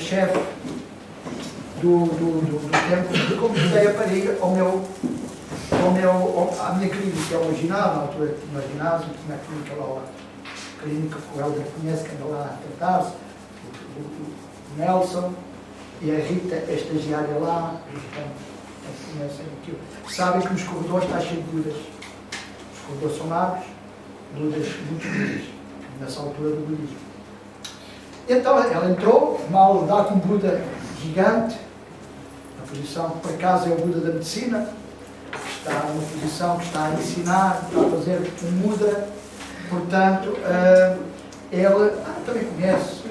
chefe do templo, convidei a rapariga à minha clínica, que é o ginásio, na altura tinha o ginásio, tinha a clínica lá, a clínica que o Helder conhece, que anda lá a tratar-se, o Nelson e a Rita, a estagiária lá, portanto, conhecem aquilo. Sabem que nos corredores está cheio de Budas. Os corredores são largos, Budas, muitos Budas, nessa altura do budismo. Então ela entrou, mal dá com um Buda gigante, na posição que por acaso é o Buda da medicina, que está numa posição que está a ensinar, está a fazer um mudra, portanto, ele também conhece,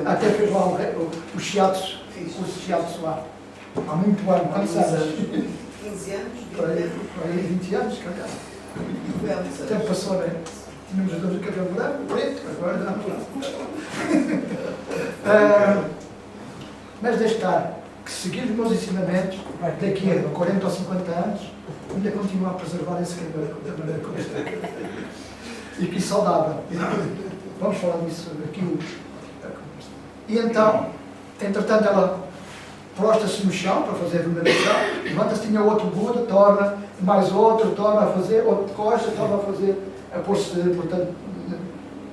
até fez lá o shiatsu, o curso de shiatsu lá, há muito ano, quantos anos? 15 anos? Por aí 20 anos, calhar. O tempo passou, não é? Tínhamos os dois o cabelo branco, preto, agora já não. Mas deixe estar, que seguir os meus ensinamentos, daqui a 40 ou 50 anos, ainda continuo a preservar esse cabelo da maneira como está. E que saudável. Vamos falar disso aqui. E então, entretanto, ela prostra-se no chão para fazer a veneração, levanta-se, tinha outro Buda, torna, mais outro, torna a fazer, outro de costa, torna a fazer, a pôr-se, portanto,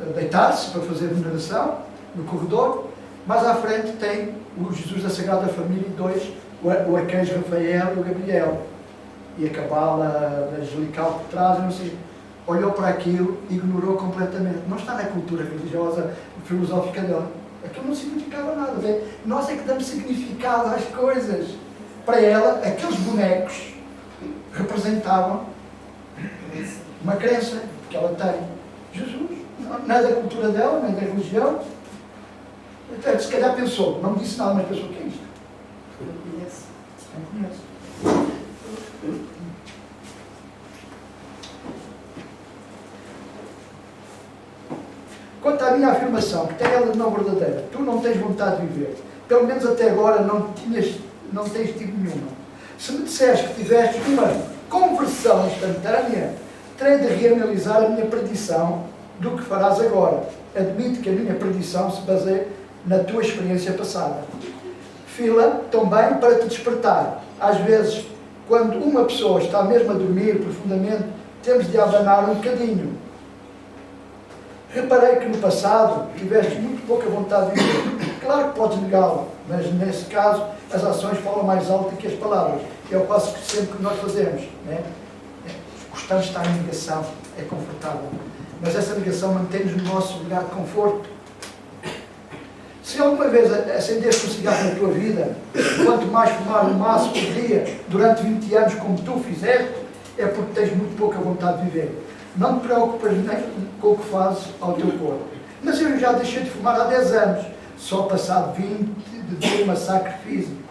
a deitar-se para fazer a veneração no corredor. Mais à frente tem o Jesus da Sagrada Família e dois, o arcanjo Rafael e o Gabriel. E a cabala angelical por trás, não sei, olhou para aquilo e ignorou completamente. Não está na cultura religiosa, filosófica dela. Aquilo não significava nada. Nós é que damos significado às coisas. Para ela, aqueles bonecos representavam uma crença que ela tem. Jesus, não é da cultura dela, nem da religião. Então, se calhar pensou, não me disse nada, mas pensou, o que é isto? Não conhece. Não conhece. Quanto à minha afirmação, que tem ela de não verdadeira, tu não tens vontade de viver, pelo menos até agora não tens tido nenhuma. Se me disseres que tiveste uma conversão instantânea, terei de reanalisar a minha predição do que farás agora. Admito que a minha predição se baseia na tua experiência passada. Fila também para te despertar. Às vezes, quando uma pessoa está mesmo a dormir profundamente, temos de abanar um bocadinho. Reparei que no passado tiveste muito pouca vontade de viver. Claro que podes negá-lo, mas nesse caso as ações falam mais alto que as palavras. É o passo que sempre que nós fazemos. Né? Gostamos de estar em negação, é confortável. Mas essa negação mantém-nos no nosso lugar de conforto. Se alguma vez acendeste um cigarro na tua vida, quanto mais fumar um maço por dia, durante 20 anos como tu fizeste, é porque tens muito pouca vontade de viver. Não te preocupas nem com o que fazes ao teu corpo. Mas eu já deixei de fumar há 10 anos, só passado 20 de um massacre físico.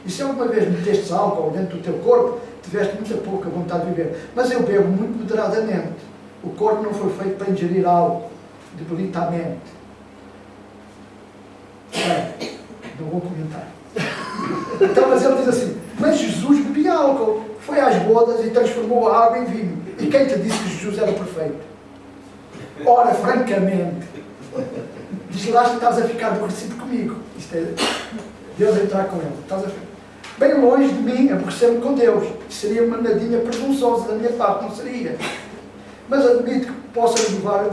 E se alguma vez metestes álcool dentro do teu corpo, tiveste muita pouca vontade de viver. Mas eu bebo muito moderadamente. O corpo não foi feito para ingerir algo, debilita a mente. Bem, não vou comentar. Então, mas ele diz assim, mas Jesus bebia álcool, foi às bodas e transformou a água em vinho. E quem te disse que Jesus era perfeito? Ora, francamente, diz lá que estás a ficar aborrecido comigo. Isto é Deus entrar com ele. Estás a ficar bem longe de mim, aborrecer-me com Deus. Seria uma nadinha presunçosa da minha parte, não seria. Mas admito que possa levar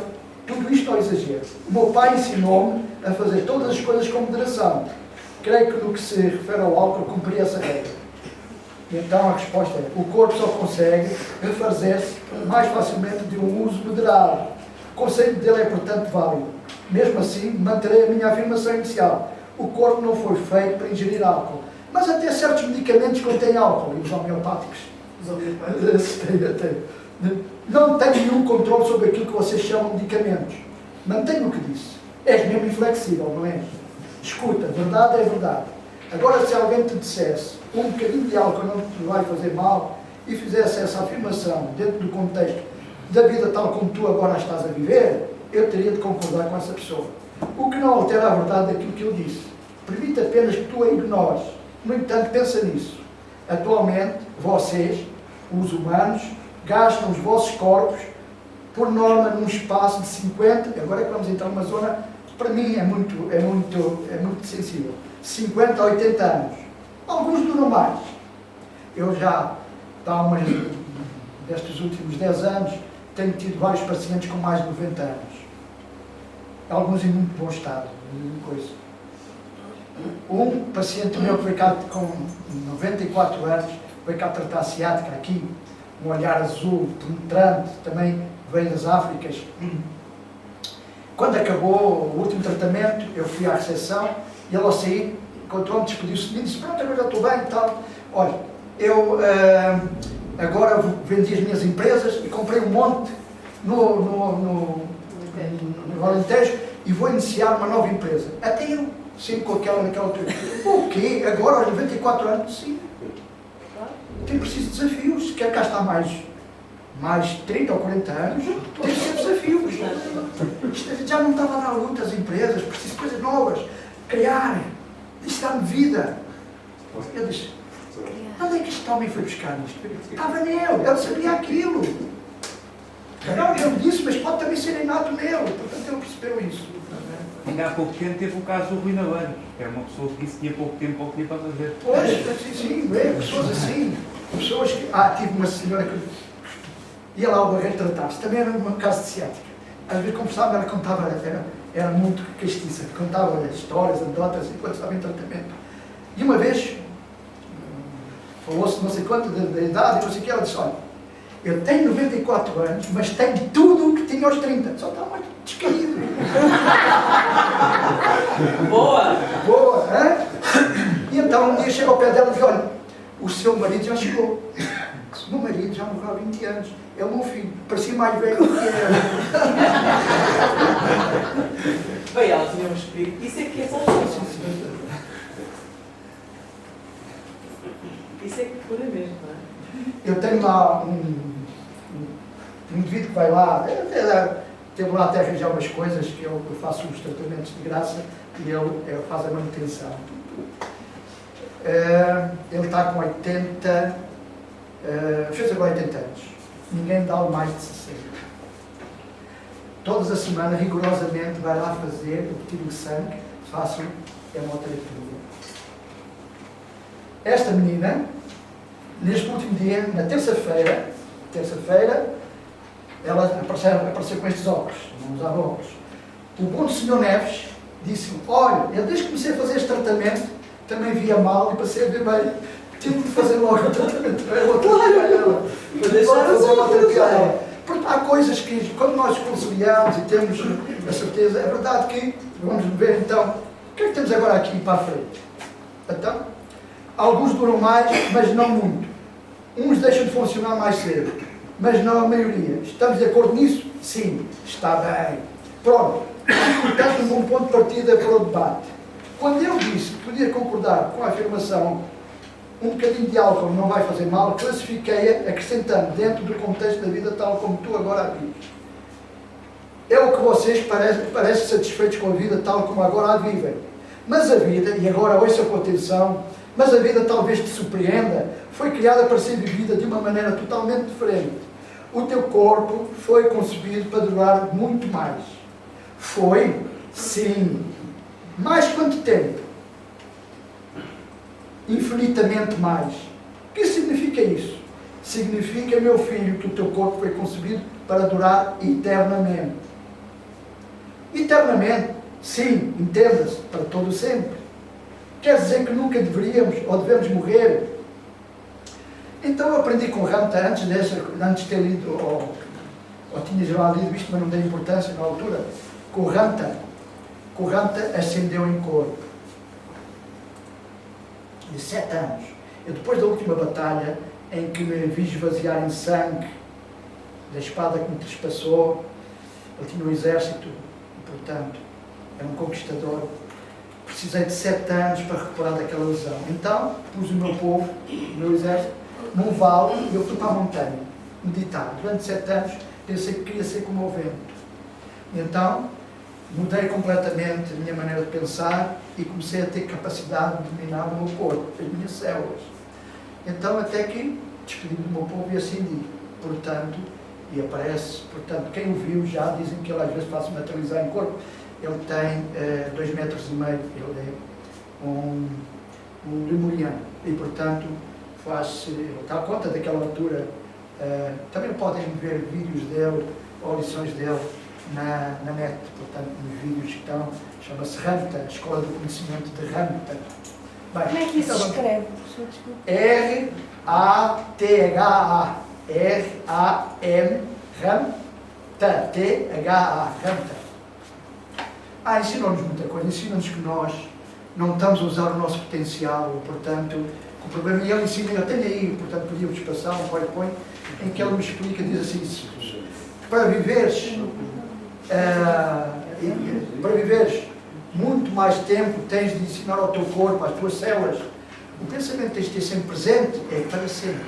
tudo isto ao exagero. O meu pai ensinou-me a fazer todas as coisas com moderação. Creio que no que se refere ao álcool cumpri essa regra. Então a resposta é, o corpo só consegue refazer-se mais facilmente de um uso moderado. O conceito dele é, portanto, válido. Mesmo assim, manterei a minha afirmação inicial. O corpo não foi feito para ingerir álcool. Mas até certos medicamentos contêm álcool, e os homeopáticos. Os homeopáticos? Não tenho nenhum controle sobre aquilo que vocês chamam de medicamentos. Mantenho o que disse. És mesmo inflexível, não és? Escuta, verdade é verdade. Agora, se alguém te dissesse um bocadinho de álcool não te vai fazer mal e fizesse essa afirmação dentro do contexto da vida tal como tu agora estás a viver, eu teria de concordar com essa pessoa. O que não altera a verdade daquilo que eu disse. Permite apenas que tu a ignores. No entanto, pensa nisso. Atualmente, vocês, os humanos, gastam os vossos corpos, por norma, num espaço de 50, agora é que vamos entrar numa zona para mim é muito sensível. 50 a 80 anos. Alguns duram mais. Eu já, destes últimos 10 anos, tenho tido vários pacientes com mais de 90 anos. Alguns em muito bom estado. Um paciente meu que veio cá com 94 anos, veio cá tratar a ciática aqui, um olhar azul, penetrante, também veio das Áfricas. Quando acabou o último tratamento, eu fui à recepção e ele ao sair, encontrou-me, despediu-se de mim e disse: pronto, agora já estou bem e tal. Olha, eu agora vendi as minhas empresas e comprei um monte no Alentejo e vou iniciar uma nova empresa. Até eu, sempre com naquela altura, o quê? Agora aos 94 anos? Sim. Tem preciso de desafios. Se quer cá estar mais 30 ou 40 anos, tem que ser desafios. Isto já não estava a dar luta às empresas, preciso de coisas novas, criar, isto dá-me vida. Eu disse: onde é que este homem foi buscar isto? Estava nele, ele sabia aquilo. Não, ele disse, mas pode também ser inato nele. Portanto, ele percebeu isso. Ainda há pouco tempo teve o caso do Rui Navalho, que era uma pessoa que disse que tinha pouco tempo para o que tinha para fazer. Pois, sim, pessoas assim. Pessoas que... tive uma senhora que ia lá ao barreiro tratar-se. Também era um caso de ciática. Às vezes conversava, ela contava, era muito castiça, contava histórias, anedotas, enquanto estava em tratamento. E uma vez, falou-se não sei quanto da idade, e não sei o que, ela disse: olha, eu tenho 94 anos, mas tenho tudo o que tinha aos 30. Só está muito descaído. Boa! Boa, hein? E então um dia chega ao pé dela e diz: olha, o seu marido já chegou. O meu marido já morreu há 20 anos. É o meu filho. Parecia mais velho do que eu. Bem, ela tinha um espírito. Isso é que é só isso é que cura mesmo, não é? Eu tenho lá um indivíduo que vai lá, teve lá até arranjar umas coisas, que eu faço uns tratamentos de graça e ele faz a manutenção. Ele está com 80, fez agora 80 anos. Ninguém dá mais de 60. Todas as semanas, rigorosamente, vai lá fazer o retiro de sangue, faço hemoterapia. Esta menina, neste último dia, na terça-feira, ela apareceu com estes óculos, não usava óculos. O bom do Sr. Neves disse-me: olha, eu desde que comecei a fazer este tratamento, também via mal e passei a ver bem. Tive de fazer logo o tratamento para ela. Porque há coisas que, quando nós conciliamos e temos a certeza, é verdade que, vamos ver então, o que é que temos agora aqui para a frente? Então, alguns duram mais, mas não muito. Uns deixam de funcionar mais cedo, mas não a maioria. Estamos de acordo nisso? Sim, está bem. Pronto, portanto, um bom ponto de partida para o debate. Quando eu disse que podia concordar com a afirmação um bocadinho de álcool não vai fazer mal, classifiquei-a acrescentando dentro do contexto da vida tal como tu agora a vives. É o que vocês parecem satisfeitos com a vida tal como agora a vivem. Mas a vida, e agora ouça com atenção, mas a vida talvez te surpreenda, foi criada para ser vivida de uma maneira totalmente diferente. O teu corpo foi concebido para durar muito mais. Foi? Sim. Mais quanto tempo? Infinitamente mais. O que significa isso? Significa, meu filho, que o teu corpo foi concebido para durar eternamente. Eternamente? Sim, entenda-se, para todo sempre. Quer dizer que nunca deveríamos ou devemos morrer? Então eu aprendi com Ranta, antes de ter lido, ou tinha já lido isto, mas não dei importância na altura, com Ranta ascendeu em corpo. De 7 anos. Eu, depois da última batalha, em que me vi esvaziar em sangue, da espada que me trespassou, ele tinha um exército, portanto, era um conquistador. Precisei de 7 anos para recuperar daquela lesão. Então, pus o meu povo, o meu exército, num vale, e eu fui para a montanha, meditar. Durante 7 anos, pensei que queria ser como o vento. E então, mudei completamente a minha maneira de pensar e comecei a ter capacidade de dominar o meu corpo, as minhas células. Então, até que despedi do meu povo e ascendi. Portanto, e aparece, portanto, quem o viu já dizem que ele às vezes faz-se materializar em corpo. ele tem 2,5 metros, ele é um lemuriano e, portanto, ele está à conta daquela altura. Também podem ver vídeos dele ou lições dele na net, portanto, nos vídeos que estão, chama-se RAMTA, a Escola do Conhecimento de RAMTA. Bem, Como é que isso então, se escreve, professor? Desculpe. R-A-T-H-A, R-A-M, RAMTA, T-H-A, RAMTA. Ensinou-nos muita coisa, ensina-nos que nós não estamos a usar o nosso potencial, portanto, o problema, e ele ensina, eu tenho aí, portanto, podia-vos passar um PowerPoint, em que ele me explica, diz assim, para viveres muito mais tempo, tens de ensinar ao teu corpo, às tuas células. O pensamento que tens de ter sempre presente é para sempre.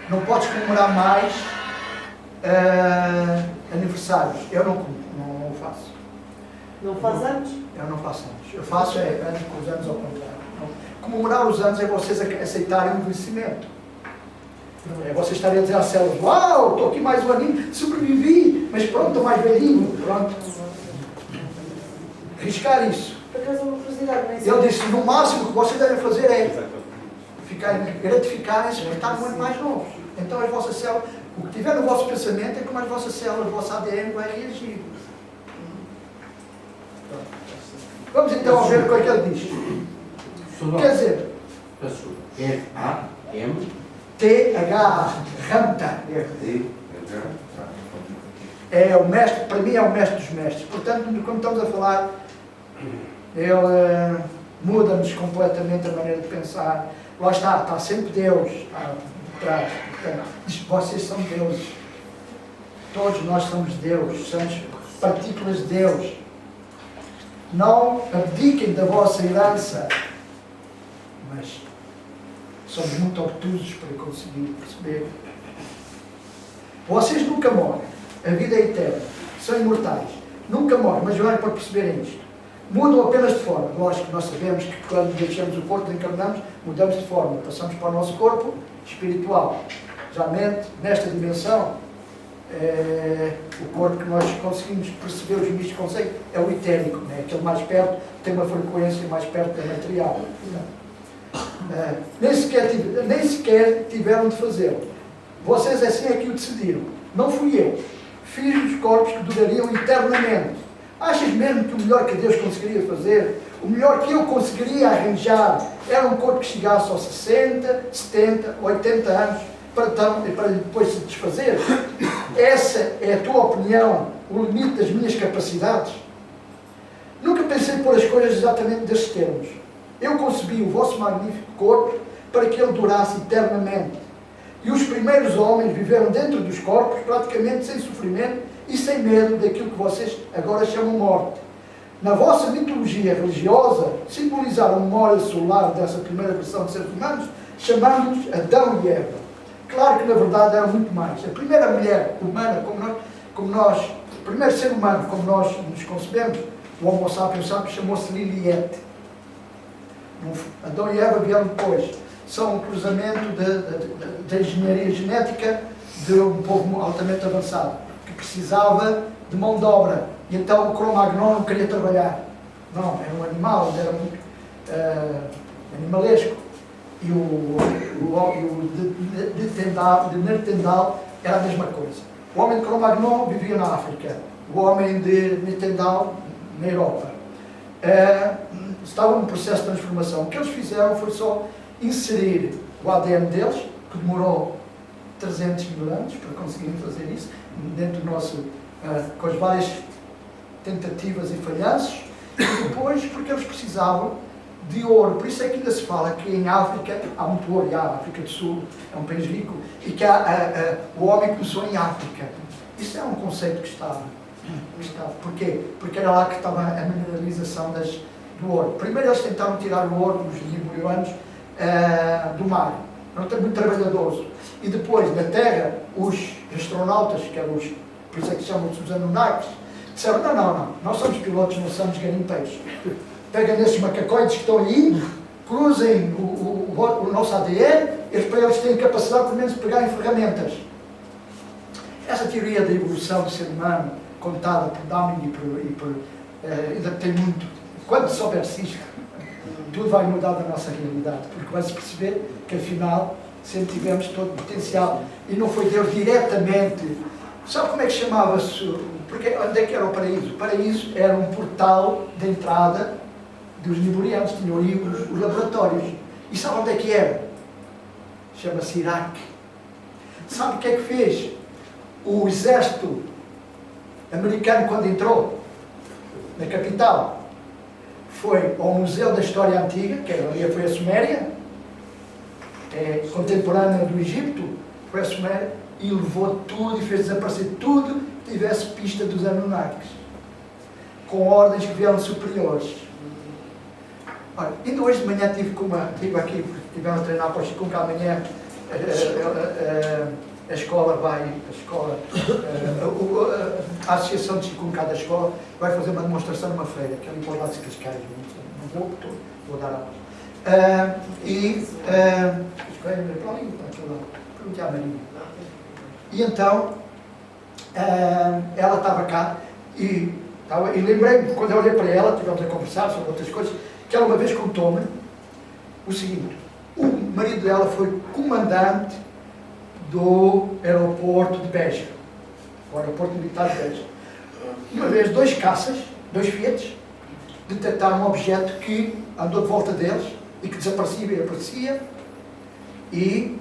Não podes comemorar mais aniversários. Eu não faço. Não faz anos? Eu não faço anos. Eu faço anos com os anos ao contrário. Comemorar os anos é vocês aceitarem o envelhecimento. É vocês estarem a dizer às células, uau, estou aqui mais um aninho, sobrevivi, mas pronto, estou mais velhinho, pronto. Arriscar isso. Por acaso, uma curiosidade, não é? Ele disse, no máximo que vocês devem fazer é gratificarem-se por estar muito mais novos. Então as vossas células, o que tiver no vosso pensamento é como as vossas células, o vosso ADN vai reagir. Vamos então ver o que ele diz. Quer dizer, R-A-M T-H-A, RAMTA. É o mestre, para mim é o mestre dos mestres. Portanto, quando estamos a falar, ele muda-nos completamente a maneira de pensar. Lá está sempre Deus atrás. Diz que vocês são deuses. Todos nós somos Deus, somos partículas de Deus. Não abdiquem da vossa herança, mas somos muito obtusos para conseguir perceber. Vocês nunca morrem. A vida é eterna. São imortais. Nunca morrem, mas olhem para perceberem isto. Mudam apenas de forma. Lógico que nós sabemos que quando deixamos o corpo, encarnamos, mudamos de forma. Passamos para o nosso corpo espiritual. Geralmente, nesta dimensão, o corpo que nós conseguimos perceber os místicos conceitos é o etérico, né? Aquele mais perto, tem uma frequência mais perto da material. Nem sequer tiveram de fazê-lo. Vocês assim é que o decidiram. Não fui eu. Fiz os corpos que durariam eternamente. Achas mesmo que o melhor que Deus conseguiria fazer, o melhor que eu conseguiria arranjar, era um corpo que chegasse aos 60, 70, 80 anos, para depois se desfazer? Essa é a tua opinião, o limite das minhas capacidades? Nunca pensei pôr as coisas exatamente desses termos. Eu concebi o vosso magnífico corpo para que ele durasse eternamente. E os primeiros homens viveram dentro dos corpos praticamente sem sofrimento e sem medo daquilo que vocês agora chamam morte. Na vossa mitologia religiosa, simbolizaram a memória celular dessa primeira versão de seres humanos, chamando-os Adão e Eva. Claro que na verdade eram muito mais. A primeira mulher humana, como nós, o primeiro ser humano como nós nos concebemos, o Homo sapiens sapiens, chamou-se Liliette. Adão e Eva vieram depois. São um cruzamento da engenharia genética de um povo altamente avançado, que precisava de mão de obra. E então o Cro-Magnon não queria trabalhar. Não, era um animal, era muito animalesco. E o de Neandertal era a mesma coisa. O homem de Cro-Magnon vivia na África. O homem de Neandertal na Europa. Estavam num processo de transformação. O que eles fizeram foi só inserir o ADN deles, que demorou 300 mil anos para conseguirem fazer isso, dentro do nosso, com as várias tentativas e falhanços, e depois porque eles precisavam de ouro. Por isso é que ainda se fala que em África há muito ouro, e a África do Sul é um país rico, e que o homem começou em África. Isso é um conceito que está. Porquê? Porque era lá que estava a mineralização do ouro. Primeiro eles tentaram tirar o ouro dos limurianos do mar. Não tem muito trabalhadoso. E depois, na Terra, os astronautas, que eram por isso é que chamam-se os Anunnakis, disseram, não, nós somos pilotos, não somos garimpeiros. Pegam nesses macacões que estão aí, cruzem o nosso ADN, para eles têm capacidade, pelo menos, de pegarem ferramentas. Essa teoria da evolução do ser humano, contada por Darwin e ainda tem muito. Quando souber-se isto, tudo vai mudar da nossa realidade, porque vai-se perceber que afinal sempre tivemos todo o potencial e não foi Deus diretamente. Sabe como é que chamava-se? Porque onde é que era o paraíso? O paraíso era um portal de entrada dos niburianos, tinham ali os laboratórios. E sabe onde é que era? Chama-se Iraque. Sabe o que é que fez o exército americano quando entrou na capital? Foi ao Museu da História Antiga, que ali foi a Suméria, contemporânea do Egito, foi a Suméria, e levou tudo e fez desaparecer tudo que tivesse pista dos Anunnakis, com ordens que vieram superiores. Olha, ainda hoje de manhã estive aqui, porque estiveram a treinar para o Qigong, amanhã a escola a Associação de Qigong da escola vai fazer uma demonstração numa feira, que é ali para o lado de Cascais, não vou dar aulas. Perguntei à Maria. E então, ela estava cá e lembrei-me, quando eu olhei para ela, estivemos a conversar sobre outras coisas, que ela uma vez contou-me o seguinte: o marido dela foi comandante do aeroporto de Beja, o aeroporto militar de Beja. Uma vez, dois caças, dois Fiat, detectaram um objeto que andou de volta deles e que desaparecia e aparecia, e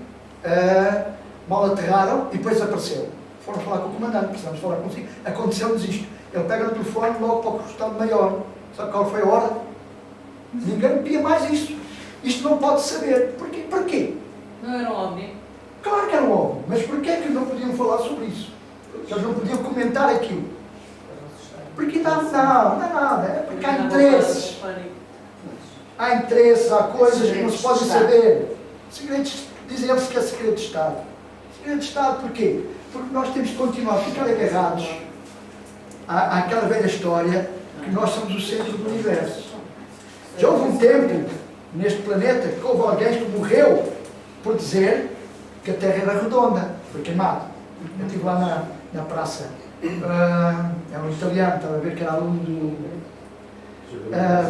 mal aterraram e depois apareceu. Foram falar com o comandante, precisamos falar consigo. Aconteceu-nos isto. Ele pega no telefone logo para o Estado Maior. Sabe qual foi a hora? Ninguém pia mais isso. Isto não pode saber. Porquê? Porquê? Não era um homem? Claro que era um homem, mas porquê é que não podiam falar sobre isso? Eles não podiam comentar aquilo. Porque não é nada. É porque há interesses. Há interesses, há coisas que não se podem saber. Segredos, dizem eles que é segredo de Estado. Segredo de Estado porquê? Porque nós temos de continuar a ficar agarrados àquela velha história que nós somos o centro do universo. Já houve um tempo neste planeta que houve alguém que morreu por dizer que a Terra era redonda. Foi queimado. Eu estive lá na praça. É um italiano, estava a ver que era aluno do...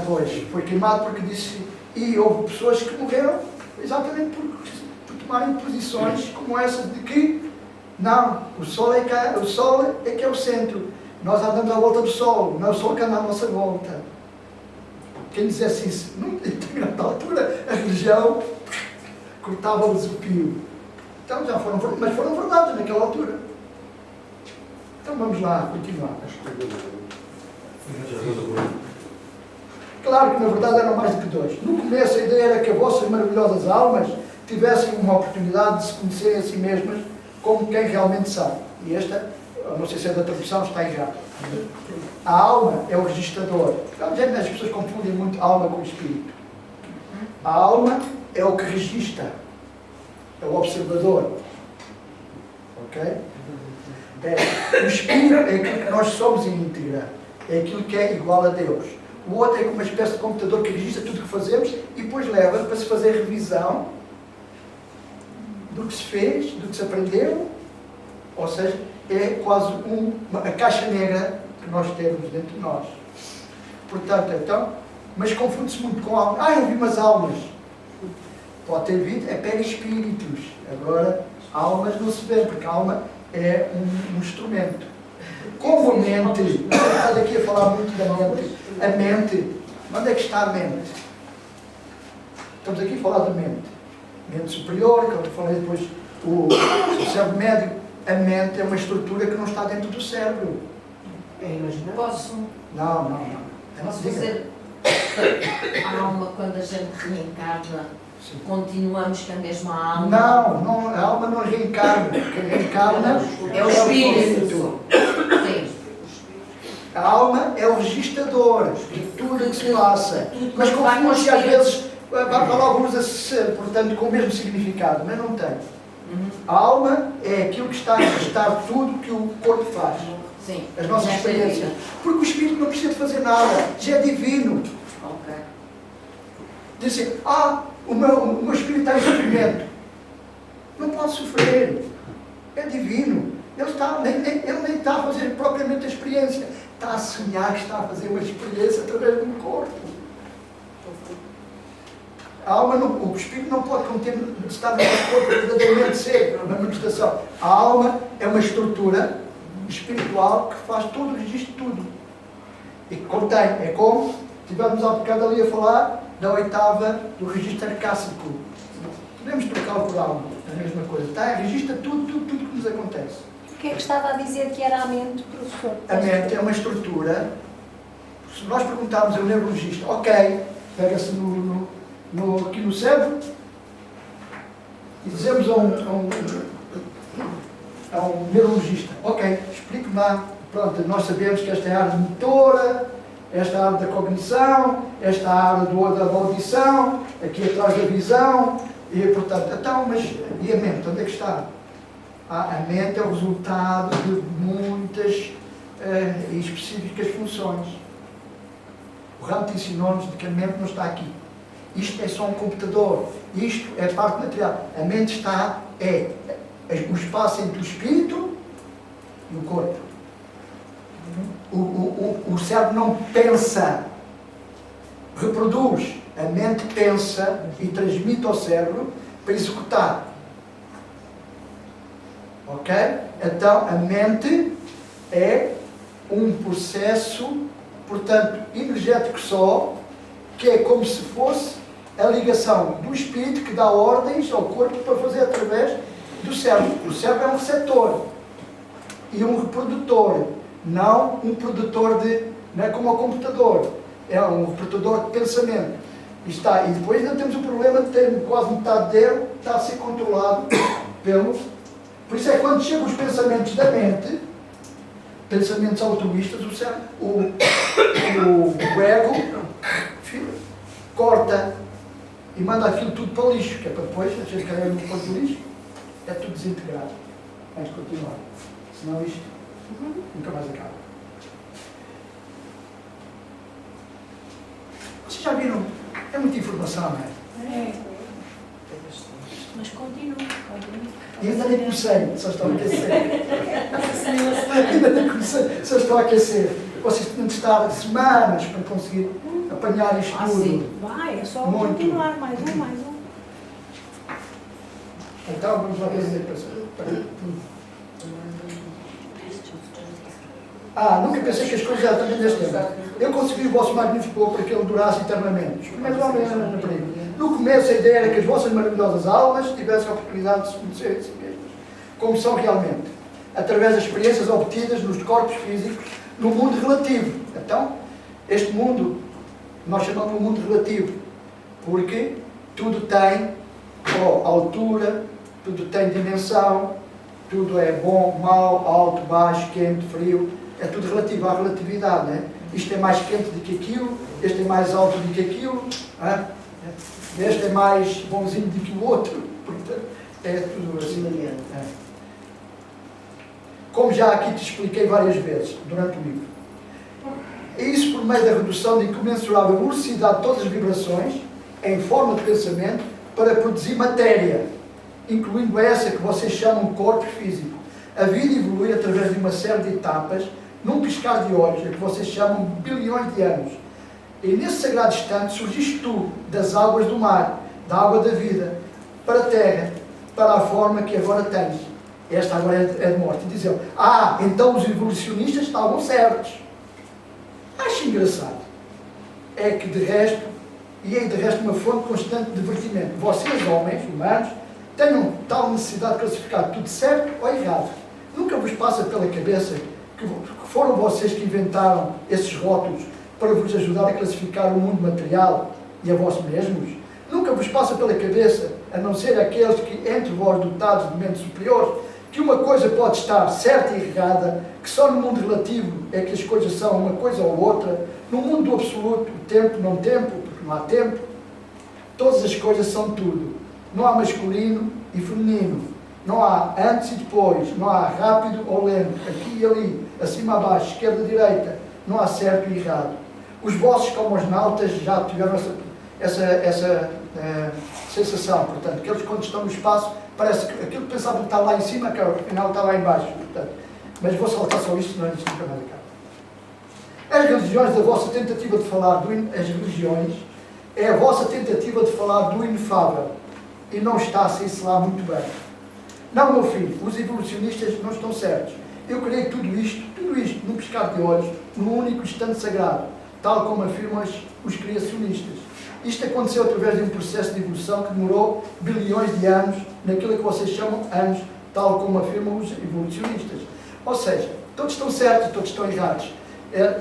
pois, foi queimado porque disse... E houve pessoas que morreram exatamente por tomarem posições como essa de que não, o Sol é que é o centro. Nós andamos à volta do Sol, não é o Sol que anda à nossa volta. Quem dissesse isso, num determinada altura, a religião cortava-lhes o pio. Então já foram, mas foram verdades naquela altura. Então vamos lá, continuar. Claro que na verdade eram mais do que dois. No começo a ideia era que as vossas maravilhosas almas tivessem uma oportunidade de se conhecerem a si mesmas como quem realmente sabe. E esta, não sei se é da tradução, está errada. A alma é o registrador. As pessoas confundem muito a alma com o espírito. A alma é o que registra. É o observador. Ok? O espírito é aquilo que nós somos íntegra. É aquilo que é igual a Deus. O outro é como uma espécie de computador que registra tudo o que fazemos e depois leva para se fazer revisão do que se fez, do que se aprendeu. Ou seja, é quase a caixa negra que nós temos dentro de nós. Portanto, então, mas confunde-se muito com almas. Eu vi umas almas. Pode ter vindo, é perispíritos. Agora, almas não se vê, porque a alma é um instrumento. Como a mente, estás aqui a falar muito da mente. A mente, onde é que está a mente? Estamos aqui a falar da mente. Mente superior, que eu falei depois, o cérebro médio. A mente é uma estrutura que não está dentro do cérebro. Posso Dizer a alma, quando a gente reencarna, continuamos com a mesma alma? Não, a alma não reencarna. Quem reencarna é o espírito. Sim. A alma é o registrador de tudo o que se passa. Mas confunde-se às vezes, a palavra usa-se, portanto, com o mesmo significado, mas não tem. A alma é aquilo que está a registrar tudo que o corpo faz. Sim. As nossas experiências. Porque o espírito não precisa de fazer nada, já é divino. Ok. Diz assim, o meu espírito está em sofrimento. Não pode sofrer. É divino. Ele nem está a fazer propriamente a experiência. está a sonhar que está a fazer uma experiência através de um corpo. A alma o espírito não pode conter estar no nosso corpo verdadeiramente ser na manifestação. A alma é uma estrutura espiritual que faz todo o registro de tudo. E que contém, é como tivemos há bocado ali a falar da oitava do registro arcássico. Podemos trocá-lo por alma, a mesma coisa. Está, registra tudo que nos acontece. O que é que estava a dizer que era a mente, professor? A mente é uma estrutura. Se nós perguntarmos ao neurologista, ok, pega-se aqui no cérebro e dizemos a um neurologista, ok, explique-me lá, pronto, nós sabemos que esta é a área motora, esta é a área da cognição, esta é a área da audição, aqui atrás da visão, e portanto, então, mas e a mente, onde é que está? A mente é o resultado de muitas e específicas funções. O Ramos ensinou-nos de que a mente não está aqui. Isto é só um computador. Isto é parte material. A mente está, o espaço entre o espírito e o corpo. O cérebro não pensa, reproduz. A mente pensa e transmite ao cérebro para executar. Ok? Então, a mente é um processo, portanto, energético só, que é como se fosse a ligação do espírito que dá ordens ao corpo para fazer através do cérebro. O cérebro é um receptor e um reprodutor, não um produtor não é como o computador, é um reprodutor de pensamento. E depois ainda temos o problema de ter quase metade dele está a ser controlado pelo... Por isso é que quando chegam os pensamentos da mente, pensamentos altruístas, o cérebro, o ego corta e manda aquilo tudo para o lixo, que é para depois a gente cair no ponto do lixo, é tudo desintegrado. Vamos continuar. Senão isto nunca mais acaba. Vocês já viram? É muita informação, não é? É. Mas continua. E ainda nem comecei, só estou a aquecer. Ainda nem comecei, só estou a aquecer. Vocês têm de estar semanas para conseguir apanhar isto tudo. Sim. Vai, é só Muito. continuar. Mais um. Então vamos lá ver. Nunca pensei que as coisas eram também deste tempo. Eu consegui o vosso magnífico para que ele durasse eternamente. Os primeiros homens eram na perigo. No começo a ideia era que as vossas maravilhosas almas tivessem a oportunidade de se conhecerem a si mesmas, como são realmente, através das experiências obtidas nos corpos físicos, no mundo relativo. Então, este mundo, nós chamamos de mundo relativo, porque tudo tem altura, tudo tem dimensão, tudo é bom, mau, alto, baixo, quente, frio, é tudo relativo à relatividade, não é? Isto é mais quente do que aquilo, este é mais alto do que aquilo, este é mais bonzinho do que o outro, portanto, é tudo assim. É. Como já aqui te expliquei várias vezes durante o livro. E isso por meio da redução de incomensurável velocidade de todas as vibrações, em forma de pensamento, para produzir matéria, incluindo essa que vocês chamam de corpo físico. A vida evolui através de uma série de etapas, num piscar de olhos, a que vocês chamam de bilhões de anos. E nesse sagrado instante surgiste tu, das águas do mar, da água da vida, para a terra, para a forma que agora tens. Esta agora é de morte. E diziam, então os evolucionistas estavam certos. Acho engraçado. É que de resto, e é de resto uma fonte constante de divertimento. Vocês, homens, humanos, tenham tal necessidade de classificar tudo certo ou errado. Nunca vos passa pela cabeça que foram vocês que inventaram esses rótulos para vos ajudar a classificar o mundo material e a vós mesmos? Nunca vos passa pela cabeça, a não ser aqueles que, entre vós dotados de mentes superiores, que uma coisa pode estar certa e errada, que só no mundo relativo é que as coisas são uma coisa ou outra, no mundo do absoluto, tempo, porque não há tempo, todas as coisas são tudo. Não há masculino e feminino, não há antes e depois, não há rápido ou lento, aqui e ali, acima e abaixo, esquerda e direita, não há certo e errado. Os vossos cosmonautas já tiveram essa sensação, portanto, que eles quando estão no espaço, parece que aquilo que pensavam que está lá em cima, que afinal está lá em baixo, portanto. Mas vou saltar só isto, senão isto nunca mais acaba. as religiões da vossa tentativa de falar as religiões é a vossa tentativa de falar do inefável e não está a sair-se lá muito bem. Não, meu filho, os evolucionistas não estão certos. Eu creio que tudo isto, num piscar de olhos, num único instante sagrado, tal como afirmam os criacionistas. Isto aconteceu através de um processo de evolução que demorou bilhões de anos, naquilo que vocês chamam anos, tal como afirmam os evolucionistas. Ou seja, todos estão certos e todos estão errados.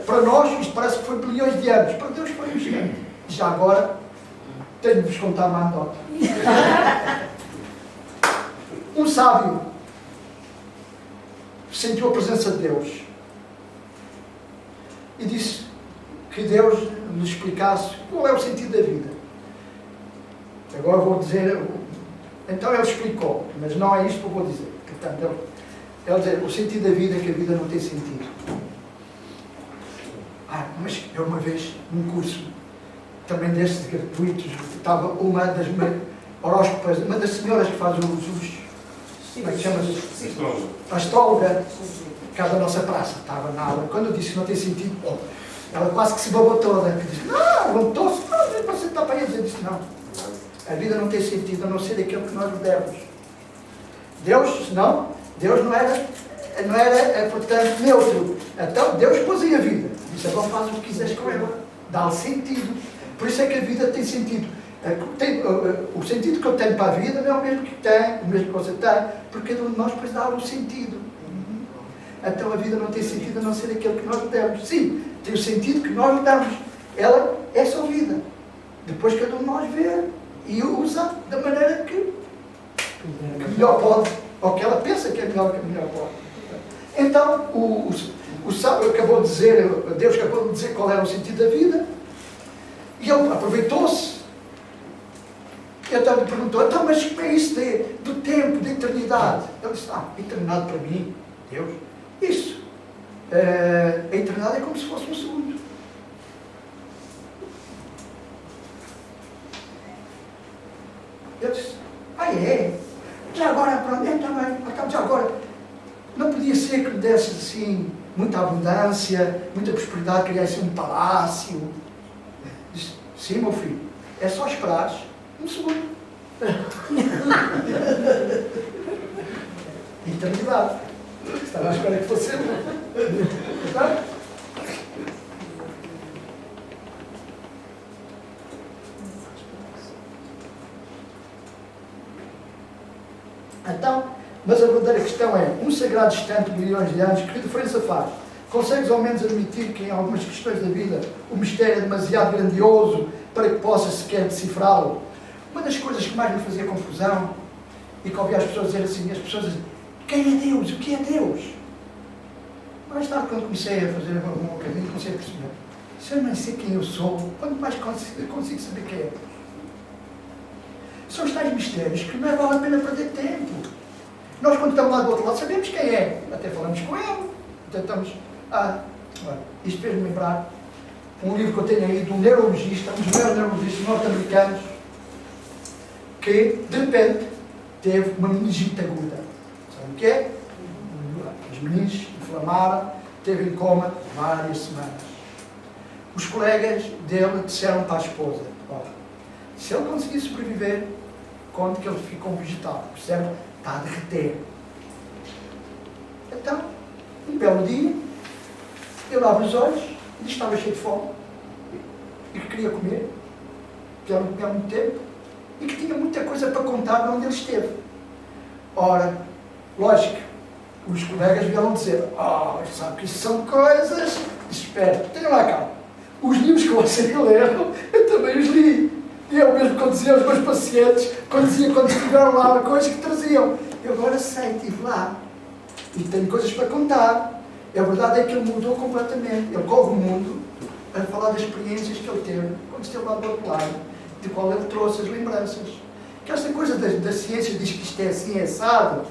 Para nós, isto parece que foi bilhões de anos. Para Deus foi um instante. Já agora, tenho de vos contar uma anedota. Um sábio sentiu a presença de Deus e disse que Deus lhe explicasse qual é o sentido da vida. Agora vou dizer, então ele explicou, mas não é isto que eu vou dizer. Portanto, ele dizer, o sentido da vida é que a vida não tem sentido. Mas eu uma vez, num curso, também destes gratuitos, estava uma das horóscopas, uma das senhoras que faz os como é que chama-se? Astróloga, cá da nossa praça, estava na aula. Quando eu disse que não tem sentido, ela quase que se babou toda. Disse, não, levantou-se, você está para aí a dizer, disse, não. A vida não tem sentido, a não ser aquilo que nós lhe demos. Deus, não, Deus não era, portanto, neutro. Então, Deus pôs aí a vida. Disse, agora faz o que quiseres com ela. Dá-lhe sentido. Por isso é que a vida tem sentido. O sentido que eu tenho para a vida não é o mesmo que tem, o mesmo que você tem, porque cada um de nós depois dá um sentido. Então a vida não tem sentido a não ser aquilo que nós lhe damos. Sim, tem o sentido que nós lhe damos. Ela é só vida. Depois cada um de nós vê e usa da maneira que melhor pode, ou que ela pensa que é melhor pode. Então, o sábio acabou de dizer, Deus acabou de dizer qual era o sentido da vida, e ele aproveitou-se. Então ele perguntou, então, mas como é isso do tempo, da eternidade? Ele disse, eternidade para mim, Deus, isso. A eternidade é como se fosse um segundo. Eu disse, é? Já agora, pronto, também, já agora, não podia ser que me desse assim, muita abundância, muita prosperidade, criasse um palácio. Disse, sim, meu filho, é só esperares um segundo. Eternidade. Estava à espera que fosse tá? Então, mas a verdadeira questão é, um sagrado instante de milhões de anos, que diferença faz? Consegues ao menos admitir que em algumas questões da vida o mistério é demasiado grandioso para que possas sequer decifrá-lo? Uma das coisas que mais me fazia confusão e que ouvia as pessoas dizer assim, as pessoas dizem, quem é Deus? O que é Deus? Mais tarde, quando comecei a fazer um caminho, comecei a perceber, se eu nem sei quem eu sou, quanto mais consigo saber quem é Deus? São os tais mistérios que não vale a pena perder tempo. Nós, quando estamos lá do outro lado, sabemos quem é. Até falamos com ele. Tentamos. Isto fez-me lembrar um livro que eu tenho aí de um neurologista, um dos maiores neurologistas norte-americanos, que, de repente, teve uma meningite aguda. Sabe o que é? As meninges inflamaram, teve em coma várias semanas. Os colegas dele disseram para a esposa, se ele conseguir sobreviver, conte que ele ficou um vegetal, o cérebro está a derreter. Então, um belo dia, ele abre os olhos e estava cheio de fome e que queria comer, que ele não comia há muito tempo e que tinha muita coisa para contar de onde ele esteve. Ora, lógico, os colegas vieram dizer, sabe que isso são coisas, espera, tenham lá calma. Os livros que vocês leram, eu também os li. E eu mesmo quando dizia aos meus pacientes, quando estiveram lá, coisas que traziam. Eu agora sei, estive lá. E tenho coisas para contar. A verdade é que ele mudou completamente. Ele corre o mundo a falar das experiências que ele teve quando esteve lá do outro lado, de qual ele trouxe as lembranças. Que esta coisa da ciência diz que isto é assim, é assado,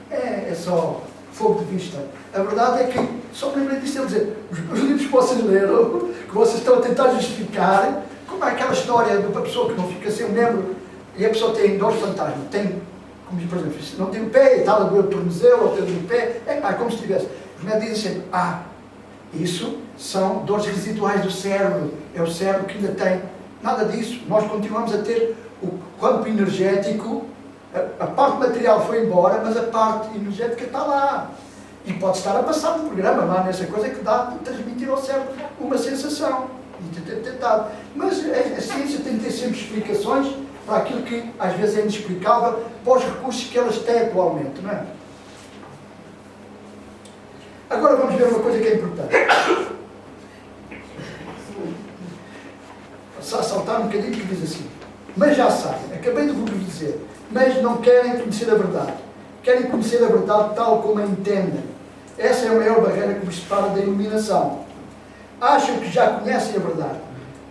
é só fogo de vista. A verdade é que, só me lembrei disso, ele dizer, os livros que vocês leram, que vocês estão a tentar justificar, como é aquela história de uma pessoa que não fica sem um membro e a pessoa tem dor fantasma, tem, como por exemplo, não tem o pé e tal, a doer o tornozelo ou tem o pé, como se tivesse. Os médicos dizem sempre, Isso são dores residuais do cérebro. É o cérebro que ainda tem. Nada disso. Nós continuamos a ter o campo energético. A parte material foi embora, mas a parte energética está lá. E pode estar a passar no programa, lá nessa coisa que dá de transmitir ao cérebro uma sensação. E ter tentado. Mas a ciência tem de ter sempre explicações para aquilo que às vezes é inexplicável, para os recursos que elas têm atualmente, não é? Agora vamos ver uma coisa que é importante. Saltar um bocadinho que diz assim: mas já sabem, acabei de vos dizer, mas não querem conhecer a verdade. Querem conhecer a verdade tal como a entendem. Essa é a maior barreira que vos separa da iluminação. Acham que já conhecem a verdade.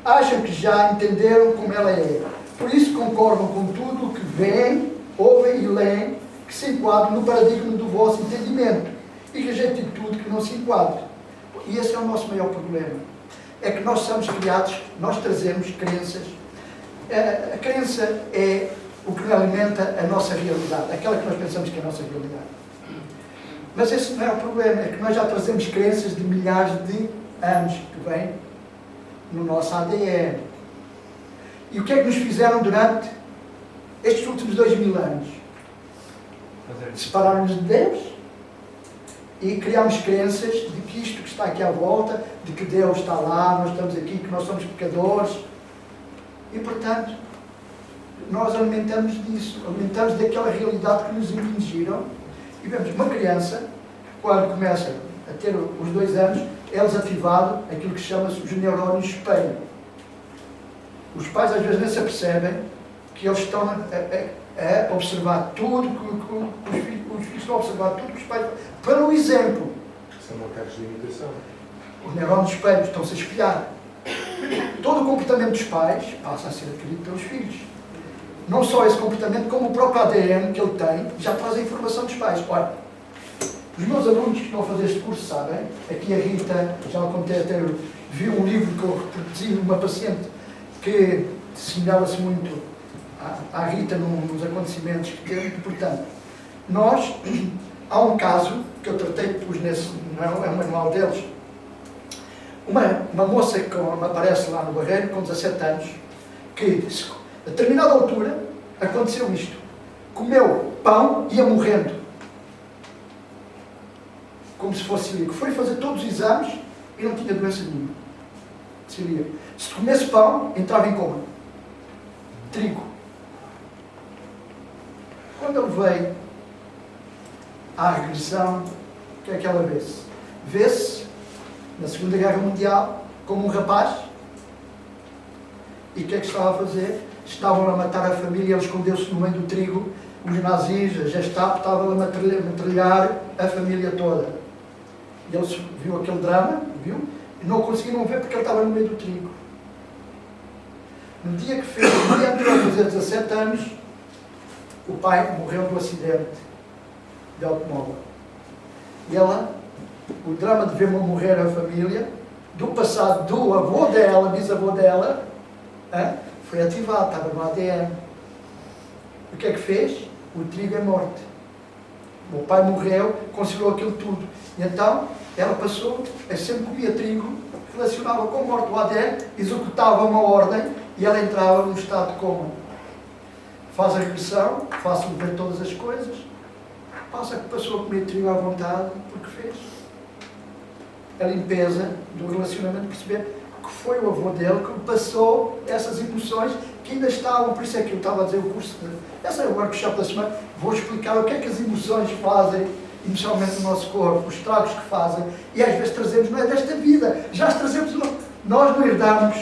Acham que já entenderam como ela é. Por isso concordam com tudo o que veem, ouvem e leem, que se enquadre no paradigma do vosso entendimento. E rejeitem tudo que não se enquadre. E esse é o nosso maior problema. É que nós somos criados, nós trazemos crenças. A crença é o que alimenta a nossa realidade, aquela que nós pensamos que é a nossa realidade. Mas esse não é o problema, é que nós já trazemos crenças de milhares de anos que vêm no nosso ADN. E o que é que nos fizeram durante estes últimos 2000 anos? Separaram-nos de Deus e criámos crenças de que isto que está aqui à volta, de que Deus está lá, nós estamos aqui, que nós somos pecadores. E, portanto, nós alimentamos disso, alimentamos daquela realidade que nos impingiram. E vemos uma criança, quando começa a ter os 2 anos, é desativado aquilo que chama-se os neurónios espelho. Os pais às vezes nem se apercebem que eles estão a observar tudo, que os filhos estão a observar tudo que os pais fazem, pelo exemplo. São marcados de imitação. Os neurónios espelhos estão-se a espelhar. Todo o comportamento dos pais passa a ser adquirido pelos filhos. Não só esse comportamento, como o próprio ADN que ele tem, já traz a informação dos pais. Olha, os meus alunos que estão a fazer este curso sabem, aqui a Rita, já contei até, vi um livro que eu reproduzi de uma paciente que assemelhava-se muito à Rita nos acontecimentos que teve. Portanto, nós, há um caso que eu tratei, pus nesse, não é um manual deles, uma moça que me aparece lá no Barreiro, com 17 anos, que, a determinada altura, aconteceu isto. Comeu pão e ia morrendo. Como se fosse celíaco. Foi fazer todos os exames e não tinha doença nenhuma. Celíaco. Se comesse pão, entrava em coma. Trigo. Quando ele veio à regressão, o que é que ela vê-se? Vê-se, na Segunda Guerra Mundial, como um rapaz. E o que é que estava a fazer? Estavam a matar a família, ele escondeu-se no meio do trigo. Os nazis, a Gestapo, estavam a metralhar a família toda. E ele viu aquele drama, viu? E não conseguiram ver porque ele estava no meio do trigo. No dia que fez, no dia anterior a fazer 17 anos, o pai morreu de um acidente de automóvel. E ela, o drama de ver morrer a família, do passado do avô dela, bisavô dela, foi ativado, estava no ADN. O que é que fez? O trigo é morte. O pai morreu, considerou aquilo tudo. E então, ela passou, sempre comia trigo, relacionava com a morte. O ADN executava uma ordem e ela entrava no estado de coma. Faz a regressão, faz-se ver todas as coisas, passou a comer trigo à vontade, porque fez. A limpeza do relacionamento, perceber que foi o avô dele que passou essas emoções que ainda estavam, por isso é que eu estava a dizer o curso, esse é o workshop da semana, vou explicar o que é que as emoções fazem emocionalmente no nosso corpo, os estragos que fazem, e às vezes trazemos, não é desta vida, já as trazemos, nós não herdamos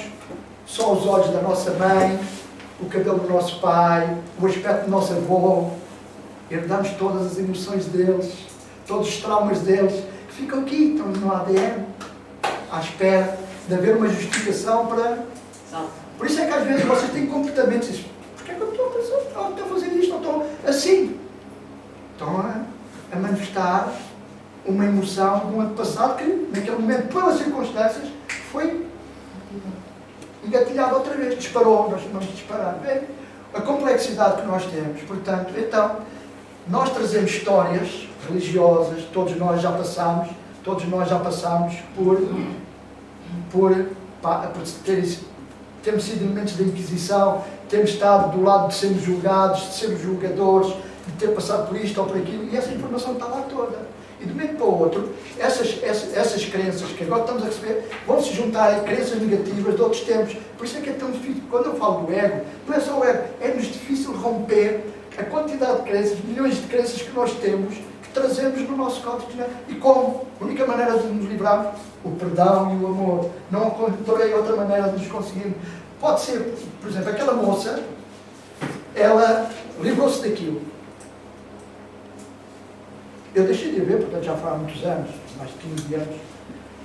só os olhos da nossa mãe, o cabelo do nosso pai, o aspecto do nosso avô, herdamos todas as emoções deles, todos os traumas deles, que ficam aqui, estão no ADN, à espera de haver uma justificação para... Por isso é que às vezes vocês têm comportamentos, dizem, porquê é que eu estou a fazer isto, não estou assim? Estão a manifestar uma emoção de um antepassado que, naquele momento, pelas circunstâncias, foi engatilhado outra vez, disparou, nós chamamos de disparar. Bem, a complexidade que nós temos, portanto, então, nós trazemos histórias religiosas, todos nós já passámos, todos nós já passámos temos sido elementos da Inquisição, temos estado do lado de sermos julgados, de sermos julgadores, de ter passado por isto ou por aquilo, e essa informação está lá toda. E de um momento para o outro, essas crenças que agora estamos a receber vão se juntar a crenças negativas de outros tempos. Por isso é que é tão difícil. Quando eu falo do ego, não é só o ego, é-nos difícil romper a quantidade de crenças, milhões de crenças que nós temos, que trazemos no nosso código genético. E como? A única maneira de nos livrarmos, o perdão e o amor. Não encontrei outra maneira de nos conseguirmos. Pode ser, por exemplo, aquela moça, ela livrou-se daquilo. Eu deixei de a ver, portanto já foi há muitos anos, mais de 15 anos,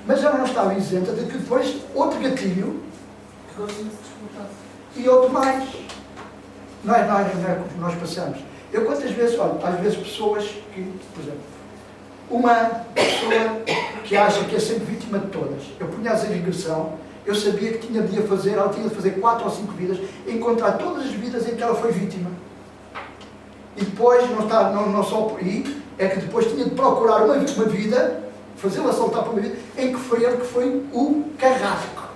mas ela não estava isenta de que depois outro gatilho e outro mais. Não é como nós passamos. Eu quantas vezes, olha, às vezes pessoas que, por exemplo, uma pessoa que acha que é sempre vítima de todas, eu punha-as em regressão, eu sabia que ela tinha de fazer 4 ou 5 vidas, encontrar todas as vidas em que ela foi vítima. E depois, não só por aí, é que depois tinha de procurar uma vida, fazê-la saltar para uma vida, em que foi ele que foi o carrasco.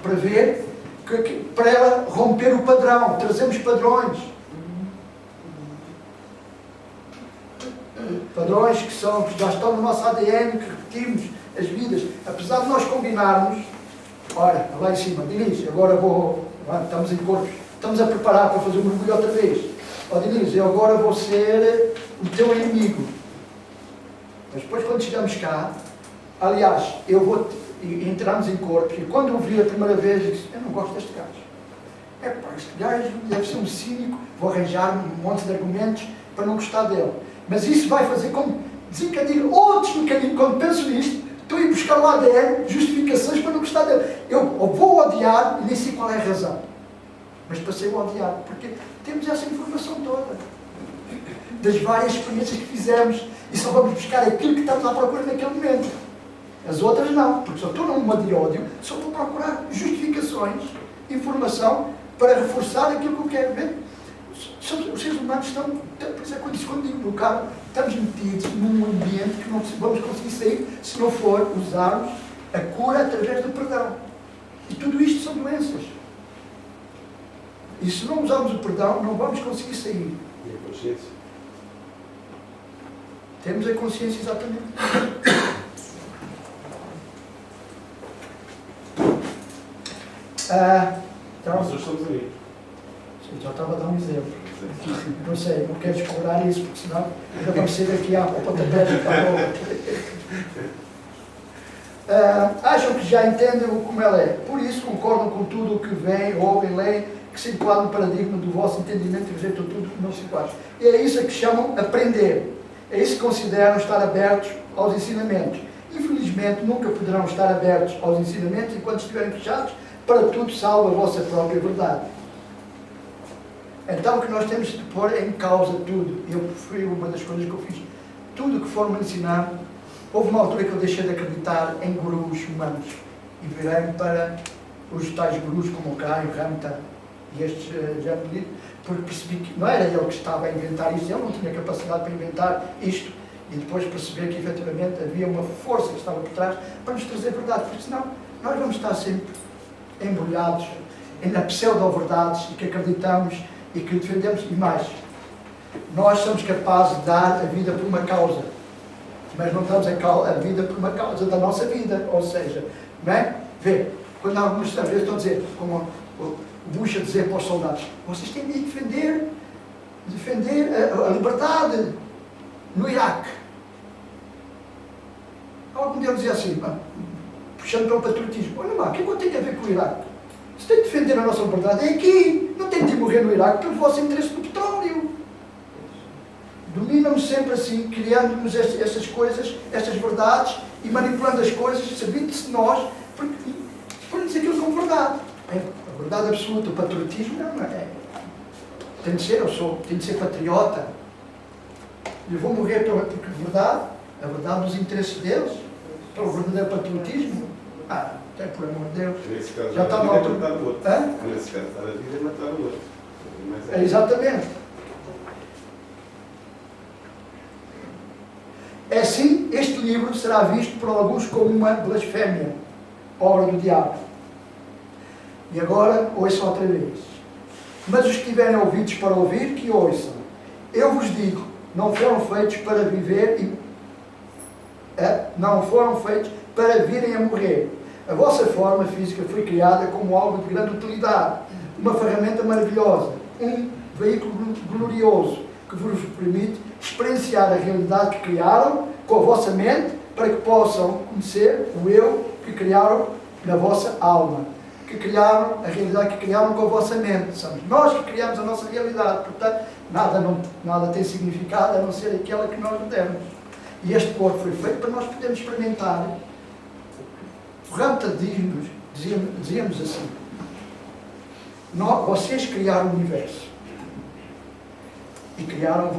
Para ver, para ela romper o padrão, trazemos padrões. Padrões que já estão no nosso ADN, que repetimos as vidas. Apesar de nós combinarmos, ora, lá em cima, Denise, agora estamos em corpos, estamos a preparar para fazer o mergulho outra vez. Ó Denise, eu agora vou ser o teu inimigo. Mas depois quando chegamos cá, aliás, entramos em corpos, e quando eu vi a primeira vez, eu disse, eu não gosto deste gajo. Este gajo deve ser um cínico, vou arranjar um monte de argumentos para não gostar dele. Mas isso vai fazer como desencadear outros mecanismos. Quando penso nisto, estou a ir buscar o ADN, justificações para não gostar dele. Eu vou odiar e nem sei qual é a razão. Mas passei a odiar, porque temos essa informação toda. Das várias experiências que fizemos. E só vamos buscar aquilo que estamos à procura naquele momento. As outras não, porque se eu estou numa de ódio, só vou procurar justificações, informação, para reforçar aquilo que eu quero ver. Os seres humanos estão, por isso é quando digo no carro, estamos metidos num ambiente que não vamos conseguir sair se não for usarmos a cura através do perdão. E tudo isto são doenças. E se não usarmos o perdão, não vamos conseguir sair. E a consciência? Temos a consciência exatamente. Então, nós estamos aí. Já estava a dar um exemplo. Não sei, não quero explorar isso, porque senão ainda vamos sair daqui a pontapé de acham que já entendem como ela é. Por isso concordam com tudo o que vem, ouvem, leem, que se enquadra no paradigma do vosso entendimento e rejeitam tudo que não se enquadra. E é isso a que chamam aprender. É isso que consideram estar abertos aos ensinamentos. Infelizmente, nunca poderão estar abertos aos ensinamentos enquanto estiverem fechados para tudo, salvo a vossa própria verdade. Então, o que nós temos de pôr em causa tudo. Foi uma das coisas que eu fiz. Tudo o que for-me ensinar. Houve uma altura que eu deixei de acreditar em gurus humanos e virei-me para os tais gurus como o Caio, Ramta e estes já me dito, porque percebi que não era ele que estava a inventar isto, ele não tinha capacidade para inventar isto, e depois perceber que efetivamente havia uma força que estava por trás para nos trazer verdade, porque senão nós vamos estar sempre embrulhados na pseudo-verdades e que acreditamos e que defendemos, e mais, nós somos capazes de dar a vida por uma causa, mas não damos a vida por uma causa da nossa vida, ou seja, não é? Vê, quando algumas vezes estão a dizer, como o Bush a dizer para os soldados, vocês têm de defender a liberdade no Iraque. Algum deles dizia assim, puxando para o patriotismo, olha lá, o que é que eu tenho a ver com o Iraque? Se tem de defender a nossa liberdade, é aqui, não tem de morrer no Iraque pelo vosso interesse no petróleo. Dominam-nos sempre assim, criando-nos estas coisas, estas verdades, e manipulando as coisas, servindo-se de nós, porque põe-nos aquilo como verdade. A verdade absoluta, o patriotismo, não é. Tem de ser, tenho de ser patriota. Eu vou morrer porque a verdade dos interesses deles, pelo verdadeiro patriotismo. Até por amor de Deus. Nesse caso, já está na altura. Matar o outro. Nesse caso, estar a vida é matar o outro. É exatamente. É assim, este livro será visto por alguns como uma blasfémia, obra do diabo. E agora, ouçam outra vez. Mas os que tiverem ouvidos para ouvir, que ouçam. Eu vos digo, não foram feitos para viver não foram feitos para virem a morrer. A vossa forma física foi criada como algo de grande utilidade, uma ferramenta maravilhosa, um veículo glorioso que vos permite experienciar a realidade que criaram com a vossa mente para que possam conhecer o eu que criaram na vossa alma, que criaram a realidade que criaram com a vossa mente. Somos nós que criamos a nossa realidade, portanto nada tem significado a não ser aquela que nós demos. E este corpo foi feito para nós podermos experimentar. O Ramta dizíamos assim: vocês criaram o universo e criámos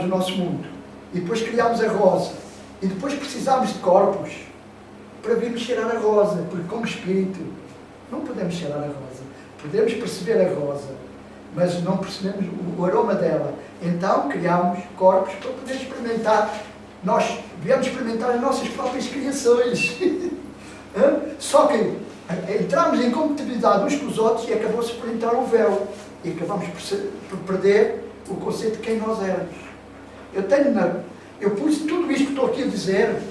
o nosso mundo, e depois criámos a rosa, e depois precisámos de corpos para virmos cheirar a rosa, porque como espírito não podemos cheirar a rosa, podemos perceber a rosa, mas não percebemos o aroma dela. Então criámos corpos para poder experimentar. Nós viemos experimentar as nossas próprias criações. Só que entramos em compatibilidade uns com os outros e acabou-se por entrar o véu. E acabamos por perder o conceito de quem nós éramos. Eu pus tudo isto que estou aqui a dizer,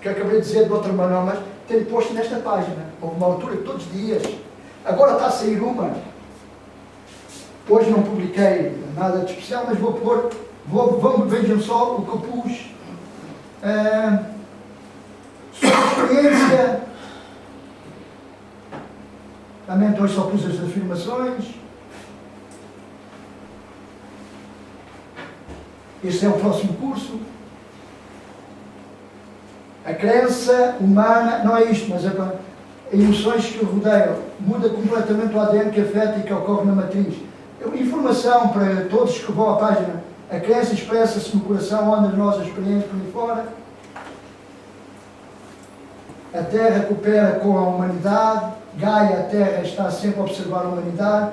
que acabei de dizer de outra maneira, mas tenho posto nesta página. Houve uma altura que todos os dias. Agora está a sair uma. Hoje não publiquei nada de especial, mas vou pôr. Vejam só o que eu pus. Sobre experiência. Também hoje só pus as afirmações. Este é o próximo curso. A crença humana, não é isto, mas emoções que o rodeiam. Muda completamente o ADN que afeta e que ocorre na matriz. Informação para todos que vão à página. A crença expressa-se no coração, onde as nossas experiências por aí fora. A Terra coopera com a humanidade. Gaia, a Terra, está sempre a observar a humanidade.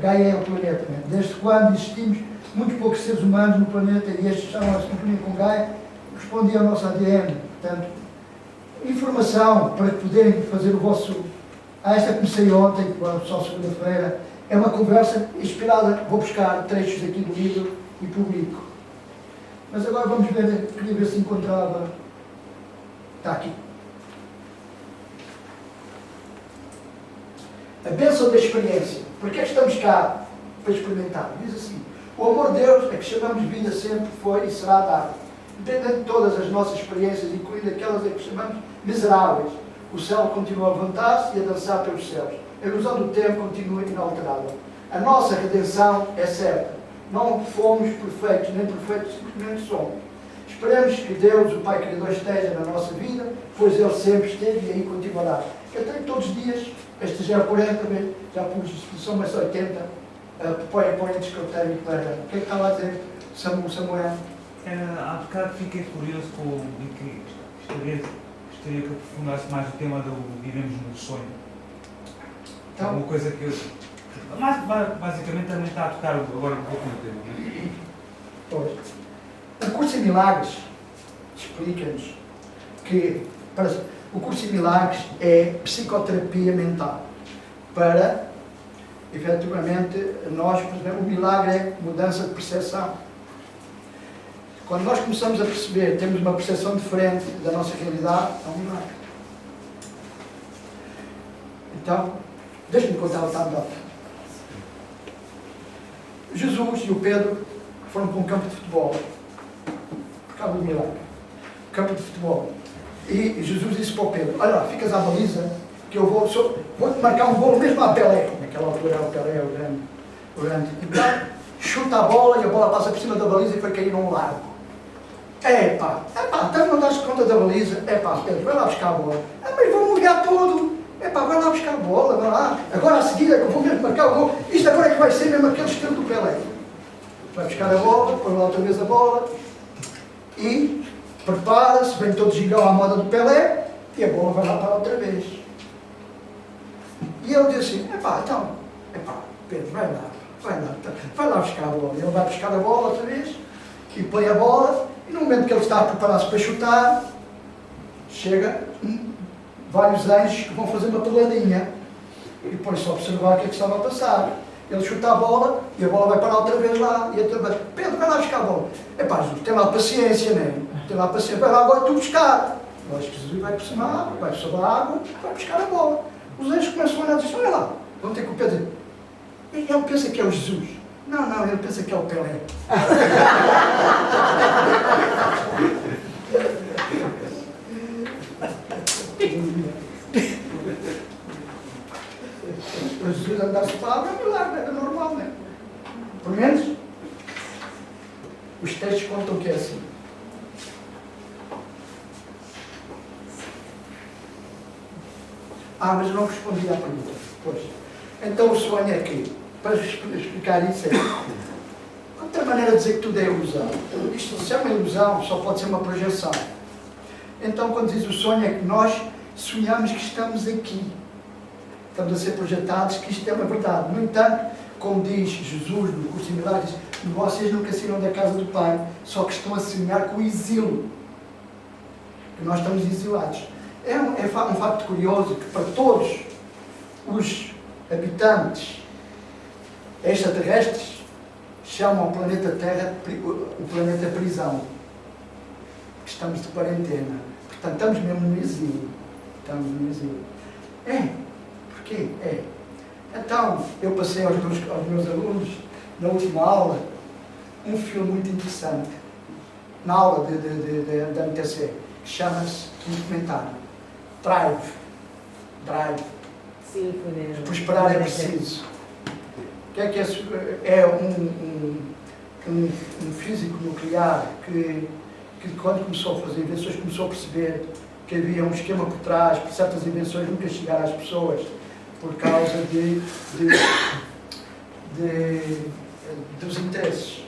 Gaia é o planeta, né? Desde quando existimos, muito poucos seres humanos no planeta, e estes estão a se cumprir com Gaia, respondia ao nosso ADN. Portanto, informação para poderem fazer o vosso... esta comecei ontem, só segunda-feira, é uma conversa inspirada. Vou buscar trechos aqui do livro e publico. Mas agora vamos ver, queria ver se encontrava. Está aqui. A bênção da experiência. Porque é que estamos cá para experimentar? Diz assim: o amor de Deus, a que chamamos vida, sempre foi e será dado. Independente de todas as nossas experiências, incluindo aquelas a que chamamos miseráveis, o céu continua a levantar-se e a dançar pelos céus. A ilusão do tempo continua inalterável. A nossa redenção é certa. Não fomos perfeitos, nem perfeitos simplesmente somos. Esperemos que Deus, o Pai Criador, esteja na nossa vida, pois Ele sempre esteve e aí continuará. Eu tenho todos os dias, este já é 40, já pus são mais 80, PowerPoints que eu tenho para... O que é que estava a dizer, Samuel? Há bocado fiquei curioso com e que gostaria que aprofundasse mais o tema do vivemos no sonho. Então, uma coisa que eu... basicamente também está a tocar agora um pouco no tema, não é? Pois. O curso em Milagres explica-nos que o curso em Milagres é psicoterapia mental para, efetivamente, nós, por exemplo, o milagre é mudança de percepção. Quando nós começamos a perceber, temos uma percepção diferente da nossa realidade, é um milagre. Então, deixa-me contar o tablet. Jesus e o Pedro foram para um campo de futebol, por causa do milagre. Campo de futebol. E Jesus disse para o Pedro: olha lá, ficas à baliza, que eu vou-te marcar um golo mesmo à Pelé. Naquela altura o Pelé é o grande. Então, chuta a bola e a bola passa por cima da baliza e foi cair num lago. Então não das conta da baliza? Pedro, vai lá buscar a bola. Mas vou molhar todo. Vai lá buscar a bola, vai lá. Agora a seguir é que eu vou mesmo marcar o gol. Isto agora é que vai ser mesmo aquele estilo do Pelé. Vai buscar a bola, põe lá outra vez a bola e prepara-se, vem todo gigão à moda do Pelé e a bola vai lá para outra vez. E ele diz assim: Pedro, vai lá buscar a bola. Ele vai buscar a bola outra vez e põe a bola, e no momento que ele está a preparar-se para chutar, chega vários anjos que vão fazer uma peladinha e põe-se a observar o que é que estava a passar. Ele chuta a bola e a bola vai parar outra vez lá. E a turma, Pedro, vai lá buscar a bola. É pá, Jesus, tem lá paciência, né? Tem lá paciência, vai lá agora tu buscar. Eu acho que Jesus vai por cima, vai sobre a água, vai buscar a bola. Os anjos começam a olhar e dizem, olha lá, vão ter que o Pedro. Ele pensa que é o Jesus. Não, ele pensa que é o Pelé. Para Jesus andar-se para a água é milagre, era normal, não é? Pelo menos, os textos contam que é assim. Mas eu não respondi à pergunta. Pois. Então o sonho é que, para explicar isso, é outra maneira de dizer que tudo é ilusão. Isto, se é uma ilusão, só pode ser uma projeção. Então, quando diz o sonho, é que nós sonhamos que estamos aqui. Estamos a ser projetados, que isto é uma verdade. No entanto, como diz Jesus no curso de milagres, vocês nunca saíram da casa do Pai, só que estão a sonhar com o exílio. Que nós estamos exilados. É um facto curioso que para todos os habitantes extraterrestres chamam o planeta Terra o planeta prisão. Porque estamos de quarentena. Portanto, estamos mesmo no exílio. Estamos no exílio. Porquê? Então, eu passei aos meus alunos, na última aula, um filme muito interessante, na aula da MTC, que chama-se, um documentário, Drive. Sim, foi mesmo. Por esperar é preciso. O que é é um físico nuclear que quando começou a fazer invenções, começou a perceber que havia um esquema por trás, por certas invenções nunca chegaram às pessoas, por causa dos interesses.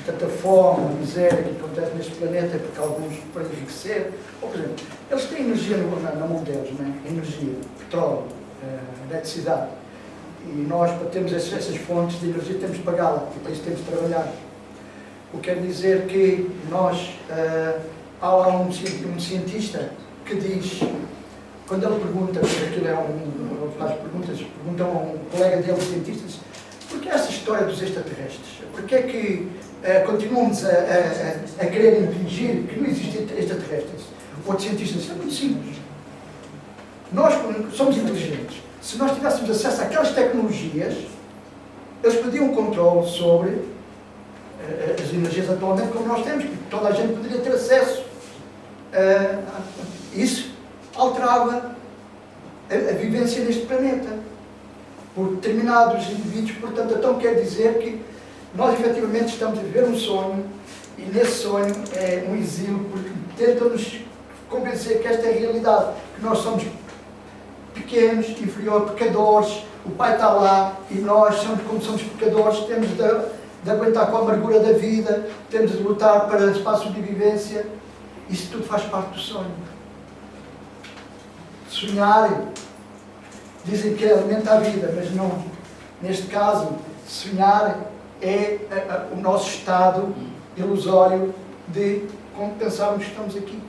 Portanto, a fome, a miséria que acontece neste planeta é porque alguns para enriquecer. Ou, por exemplo, eles têm energia na mão deles, não é? Energia, petróleo, eletricidade. E nós, para termos essas fontes de energia, temos de pagá-la, e para isso temos de trabalhar. O que quer dizer que nós, há lá um cientista que diz, quando ele pergunta, porque aquilo ele faz perguntas, perguntam a um colega dele, cientista, diz, porquê essa história dos extraterrestres? Porquê é que continuamos a querer impingir que não existem extraterrestres? Outro cientista diz, é muito simples. Nós somos inteligentes. Se nós tivéssemos acesso àquelas tecnologias, eles pediam controle sobre as energias atualmente como nós temos, porque toda a gente poderia ter acesso. Isso alterava a vivência neste planeta por determinados indivíduos. Portanto, então quer dizer que nós efetivamente estamos a viver um sonho, e nesse sonho é um exílio, porque tenta-nos convencer que esta é a realidade, que nós somos pequenos, inferiores, pecadores, o Pai está lá, e nós, como somos pecadores, temos de aguentar com a amargura da vida, temos de lutar para a sobrevivência. Isso tudo faz parte do sonho. Sonhar, dizem que alimenta a vida, mas não. Neste caso, sonhar é o nosso estado ilusório de como pensarmos que estamos aqui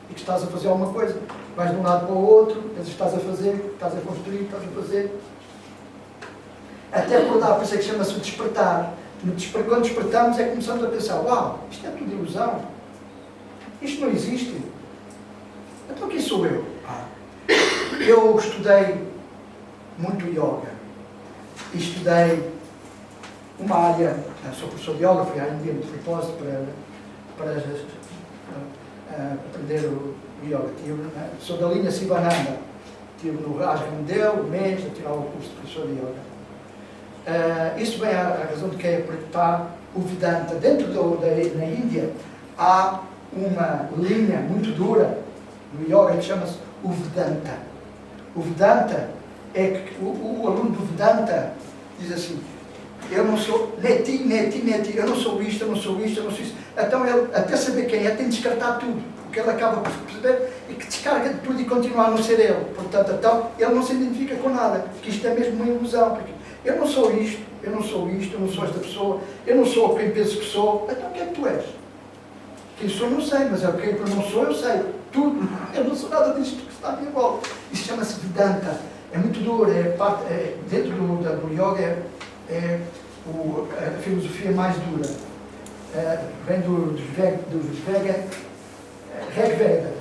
e que estás a fazer alguma coisa. Vais de um lado para o outro, pensas que estás a fazer, estás a construir, estás a fazer. Até acordar, por isso é que chama-se o despertar. Quando despertamos é que começamos a pensar, uau, isto é tudo ilusão. Isto não existe. Então quem sou eu? Eu estudei muito yoga. E estudei uma área, sou professor de yoga, fui à Índia de propósito para aprender o yoga. Sou da linha Sivananda. Estive no Rajgamdel, um mês, a tirar o curso de professor de yoga. Isso vem à razão de que é porque está o Vedanta. Dentro na Índia há uma linha muito dura no yoga que chama-se o Vedanta. O Vedanta é que o aluno do Vedanta diz assim, eu não sou neti, eu não sou isto, eu não sou isto, eu não sou isso. Então ele, até saber quem é, tem de descartar tudo, porque ele acaba por perceber e que descarga de tudo e continua a não ser ele. Portanto, então, ele não se identifica com nada, porque isto é mesmo uma ilusão, porque eu não sou isto, eu não sou isto, eu não sou esta pessoa, eu não sou quem penso que sou. Então o que é que tu és? Quem sou não sei, mas o que eu não sou eu sei. Tudo. Eu não sou nada disto que está à minha volta. Isso chama-se Vedanta. É muito duro, dentro do yoga é a filosofia mais dura. Vem dos Rig Veda,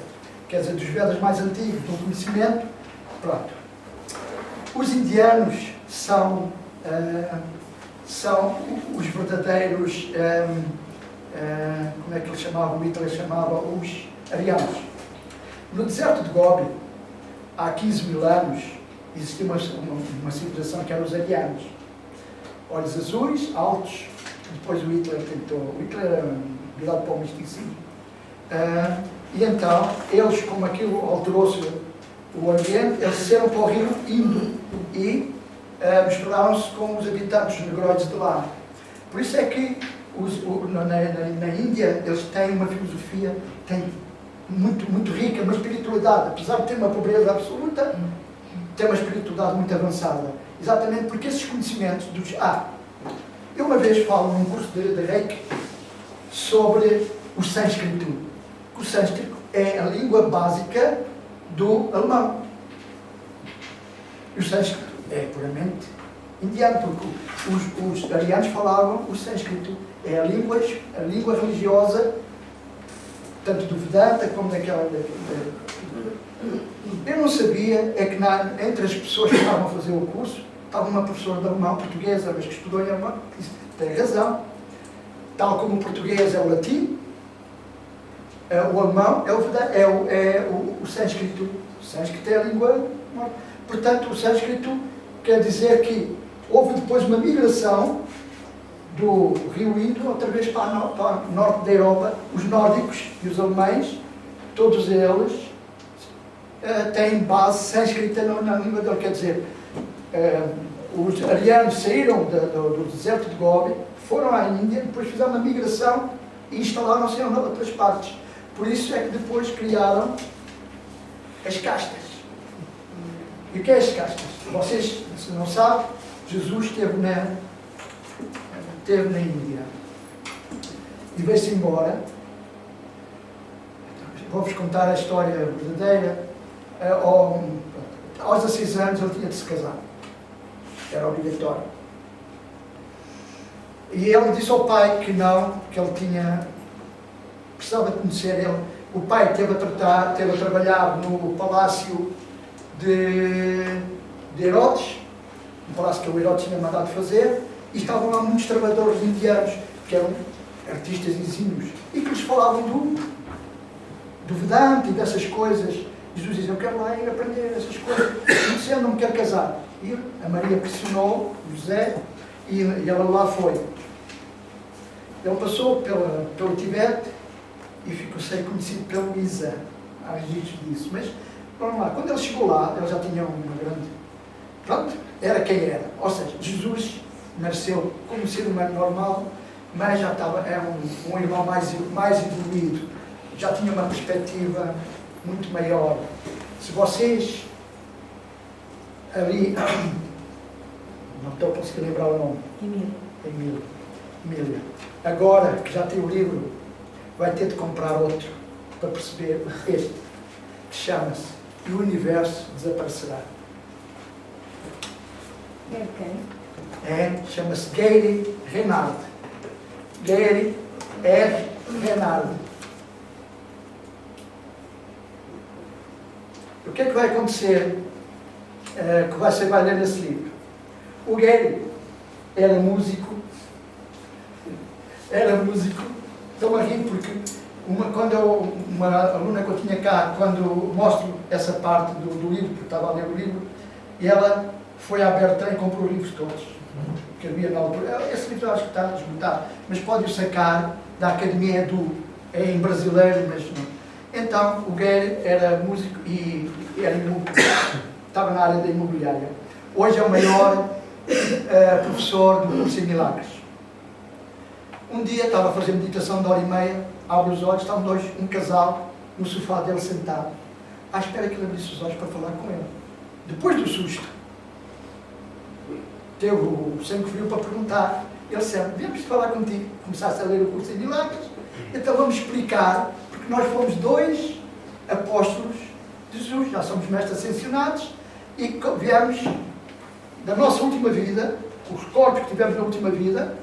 quer dizer, dos Vedas mais antigos, do conhecimento. Pronto. Os indianos são os verdadeiros, como é que eles chamavam? O Hitler chamava os arianos. No deserto de Gobi, há 15 mil anos, existia uma civilização que era os arianos. Olhos azuis, altos, depois o Hitler tentou. O Hitler era virado para o misticismo. E então, eles, como aquilo alterou-se o ambiente, eles desceram para o rio Indo e misturaram-se com os habitantes negroides de lá. Por isso é que na Índia eles têm uma filosofia muito rica, uma espiritualidade, apesar de ter uma pobreza absoluta, tem uma espiritualidade muito avançada. Exatamente porque esses conhecimentos dos... eu uma vez falo num curso de Reiki sobre o sânscrito. O sânscrito é a língua básica do alemão. E o sânscrito é puramente indiano, porque os arianos falavam o sânscrito. É a língua religiosa, tanto do Vedanta como daquela... Eu não sabia, é que entre as pessoas que estavam a fazer o curso, estava uma professora de alemão portuguesa, mas que estudou em alemão, disse, tem razão. Tal como o português é o latim, o alemão é o sânscrito. O sânscrito é a língua... Portanto, o sânscrito quer dizer que houve depois uma migração do rio Indo outra vez para o norte da Europa. Os nórdicos e os alemães, todos eles têm base sânscrita na língua dele. Quer dizer, os arianos saíram do deserto de Gobi, foram à Índia, depois fizeram uma migração e instalaram-se em outras partes. Por isso é que depois criaram as castas. E o que é as castas? Vocês, se não sabem, Jesus esteve na Índia e veio-se embora. Vou-vos contar a história verdadeira. Aos 16 anos ele tinha de se casar. Era obrigatório. E ele disse ao pai que não, que ele precisava de conhecer ele. O pai teve a trabalhar no palácio de Herodes, um palácio que o Herodes tinha mandado fazer, e estavam lá muitos trabalhadores indianos, que eram artistas exímios, e que lhes falavam do Vedanta e dessas coisas. Jesus dizia, eu quero lá ir aprender essas coisas, não sei, eu não me quero casar. E a Maria pressionou José, e ela lá foi. Ele passou pelo Tibete e ficou conhecido pelo Isa. Há registros disso, mas vamos lá, quando ele chegou lá, ele já tinha uma grande... Pronto, era quem era. Ou seja, Jesus nasceu como ser humano normal, mas já era um irmão mais evoluído, já tinha uma perspectiva muito maior. Se vocês ali... Não estou a conseguir lembrar o nome. Emília. Agora que já tem o livro, vai ter de comprar outro para perceber este, que chama-se E o Universo Desaparecerá. É quem? Chama-se Gary Renard. Gary R. Renard. O que é que vai acontecer que você vai ler nesse livro? O Gary era músico, estou a rir porque uma aluna que eu tinha cá, quando mostro essa parte do livro, porque estava a ler o livro, e ela foi à Bertrand e comprou os livros todos, que havia na altura. Esse livro acho que está esgotado, mas pode-o sacar da Academia é em brasileiro, mas não. Então, o Gary era músico e estava na área da imobiliária. Hoje é o maior professor do curso em milagres. Um dia estava a fazer meditação de 1h30, abre os olhos, estavam um casal no sofá dele sentado, à espera que ele abrisse os olhos para falar com ele. Depois do susto, teve o sangue frio para perguntar. Ele disse, viemos falar contigo. Começasse a ler o curso em milagres Então vamos explicar, porque nós fomos 2 apóstolos de Jesus, já somos mestres ascensionados e viemos da nossa última vida, os corpos que tivemos na última vida,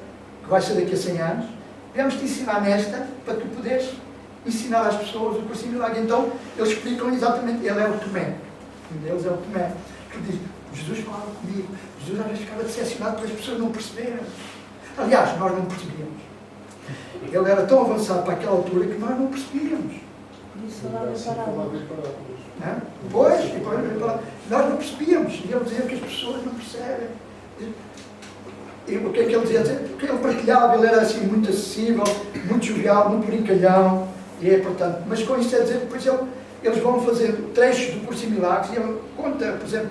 que vai ser daqui a 100 anos, viemos te ensinar nesta, para tu poderes ensinar às pessoas o curso de milagre. Então, eles explicam exatamente, ele é o Tomé, um deles é o Tomé, que diz, Jesus falava comigo, Jesus às vezes ficava decepcionado porque as pessoas não perceberam. Aliás, nós não percebíamos. Ele era tão avançado para aquela altura que nós não percebíamos. Por isso falava parábolas. Pois, nós não percebíamos. E ele dizia que as pessoas não percebem. E o que é que ele dizia? Porque ele partilhava, ele era assim muito acessível, muito jovial, muito brincalhão. E é portanto, mas com isto é dizer que, por exemplo, eles vão fazer trechos do curso de milagres e ele conta, por exemplo,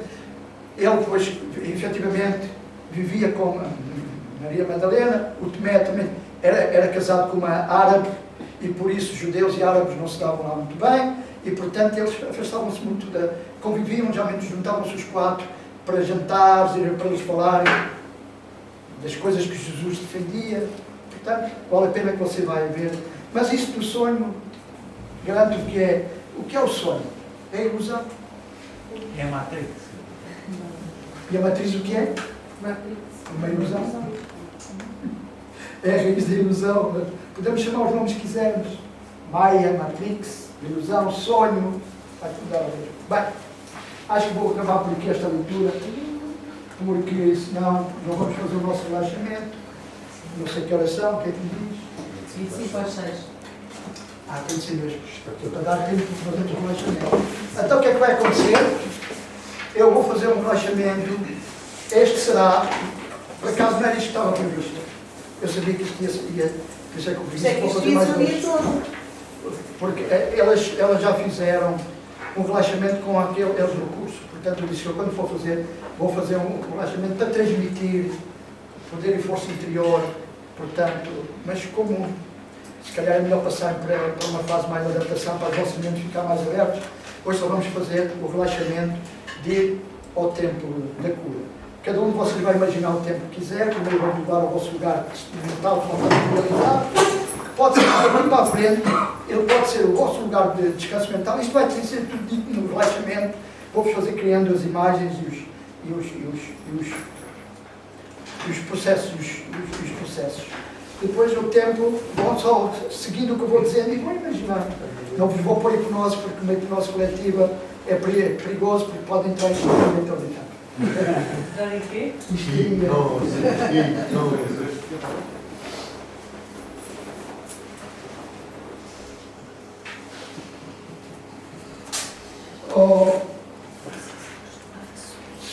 ele depois, efetivamente, vivia com Maria Madalena, o Tomé também era casado com uma árabe e por isso judeus e árabes não se davam lá muito bem e portanto eles afastavam-se muito, conviviam, geralmente juntavam-se os 4 para jantares, para eles falarem das coisas que Jesus defendia, portanto vale a pena que você vá ver. Mas isso do sonho, garanto que é, o que é o sonho? É a ilusão. É a Matrix. E a matriz o que é? Uma ilusão. É a raiz da ilusão. Podemos chamar os nomes que quisermos. Maia, Matrix, ilusão, sonho. Vai tudo dar a ver. Bem, acho que vou acabar por aqui esta leitura, porque senão não vamos fazer o nosso relaxamento. Não sei que horas são, o que é que me diz? 25 às 6. Tem de ser mesmo. Para dar tempo para fazermos o relaxamento. Então o que é que vai acontecer? Eu vou fazer um relaxamento. Este será, por acaso não era isto que estava previsto. Eu sabia que isto ia por isso é que eu fiz isto, vou fazer mais dois. Porque elas já fizeram um relaxamento com eles no curso. Portanto, eu disse que eu quando for fazer, vou fazer um relaxamento para transmitir poder e força interior. Portanto, mas como se calhar é melhor passar para uma fase mais de adaptação, para os vossos mentes ficar mais abertos, hoje só vamos fazer o relaxamento de ir ao templo da cura. Cada um de vocês vai imaginar o tempo que quiser, primeiro vão mudar ao vosso lugar mental, que não está realizado. Pode ser daqui para a frente, ele pode ser o vosso lugar de descanso mental. Isto vai ser tudo dito no relaxamento. Vou-vos fazer criando as imagens e os processos. Depois o tempo, vão só seguindo o que eu vou dizendo e vão imaginar. Não vos vou pôr hipnose, porque uma hipnose coletiva é perigoso, porque pode entrar em histeria mentalidade. Entrar em quê? Histeria.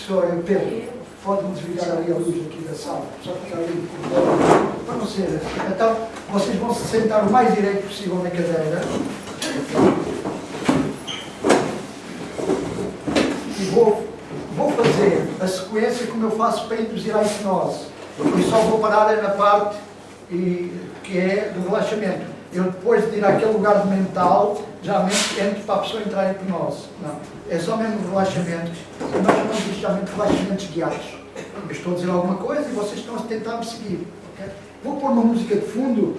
Senhor Pedro, pode-me desligar ali a luz aqui da sala, só ficar ali no corredor, para não ser. Então, vocês vão se sentar o mais direito possível na cadeira. E vou fazer a sequência como eu faço para induzir a hipnose. E só vou parar na parte que é do relaxamento. Eu depois de ir àquele lugar mental, geralmente entro para a pessoa entrar em hipnose. Não. É só mesmo relaxamento. E nós chamamos isto geralmente de relaxamentos guiados. Eu estou a dizer alguma coisa e vocês estão a tentar me seguir. Okay? Vou pôr uma música de fundo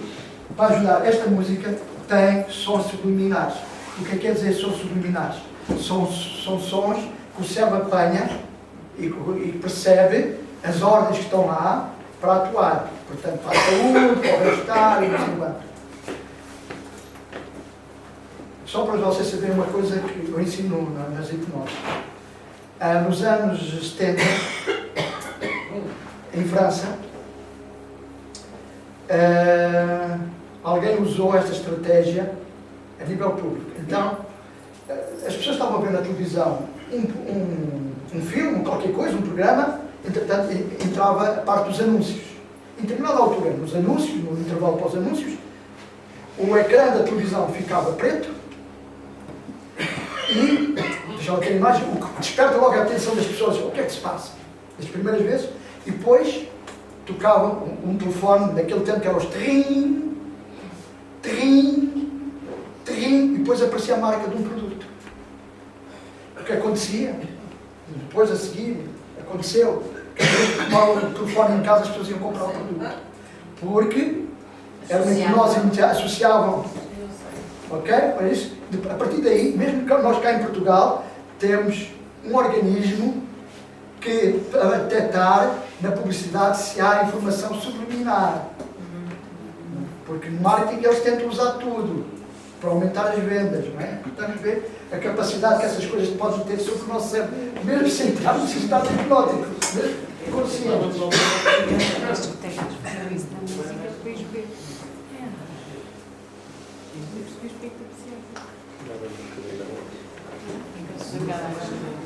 para ajudar. Esta música tem sons subliminares. O que quer dizer sons subliminares? São sons que o cérebro apanha e percebe as ordens que estão lá para atuar. Portanto, para a saúde, para o bem-estar e não sei quanto. Só para vocês saberem uma coisa que eu ensino nas hipnoses. Nos anos 70, em França, alguém usou esta estratégia a nível público. Então, as pessoas estavam a ver na televisão um filme, qualquer coisa, um programa, entretanto entrava a parte dos anúncios. Em determinada altura, nos anúncios, no intervalo para os anúncios, o ecrã da televisão ficava preto e, deixa eu ter a imagem, o que desperta logo a atenção das pessoas, o que é que se passa? As primeiras vezes, e depois tocava um telefone, naquele tempo que era os trim, e depois aparecia a marca de um produto. O que acontecia, depois a seguir, aconteceu, que tomavam o telefone em casa, as pessoas iam comprar o produto. Porque Era uma hipnose associável. Ok? Por isso, a partir daí, mesmo que nós cá em Portugal, temos um organismo que para detectar na publicidade se há informação subliminar. Porque no marketing eles tentam usar tudo para aumentar as vendas, não é? Estamos a ver a capacidade que essas coisas podem ter sobre o nosso cérebro, mesmo sem estarmos em estado hipnótico, mesmo conscientes. Tem que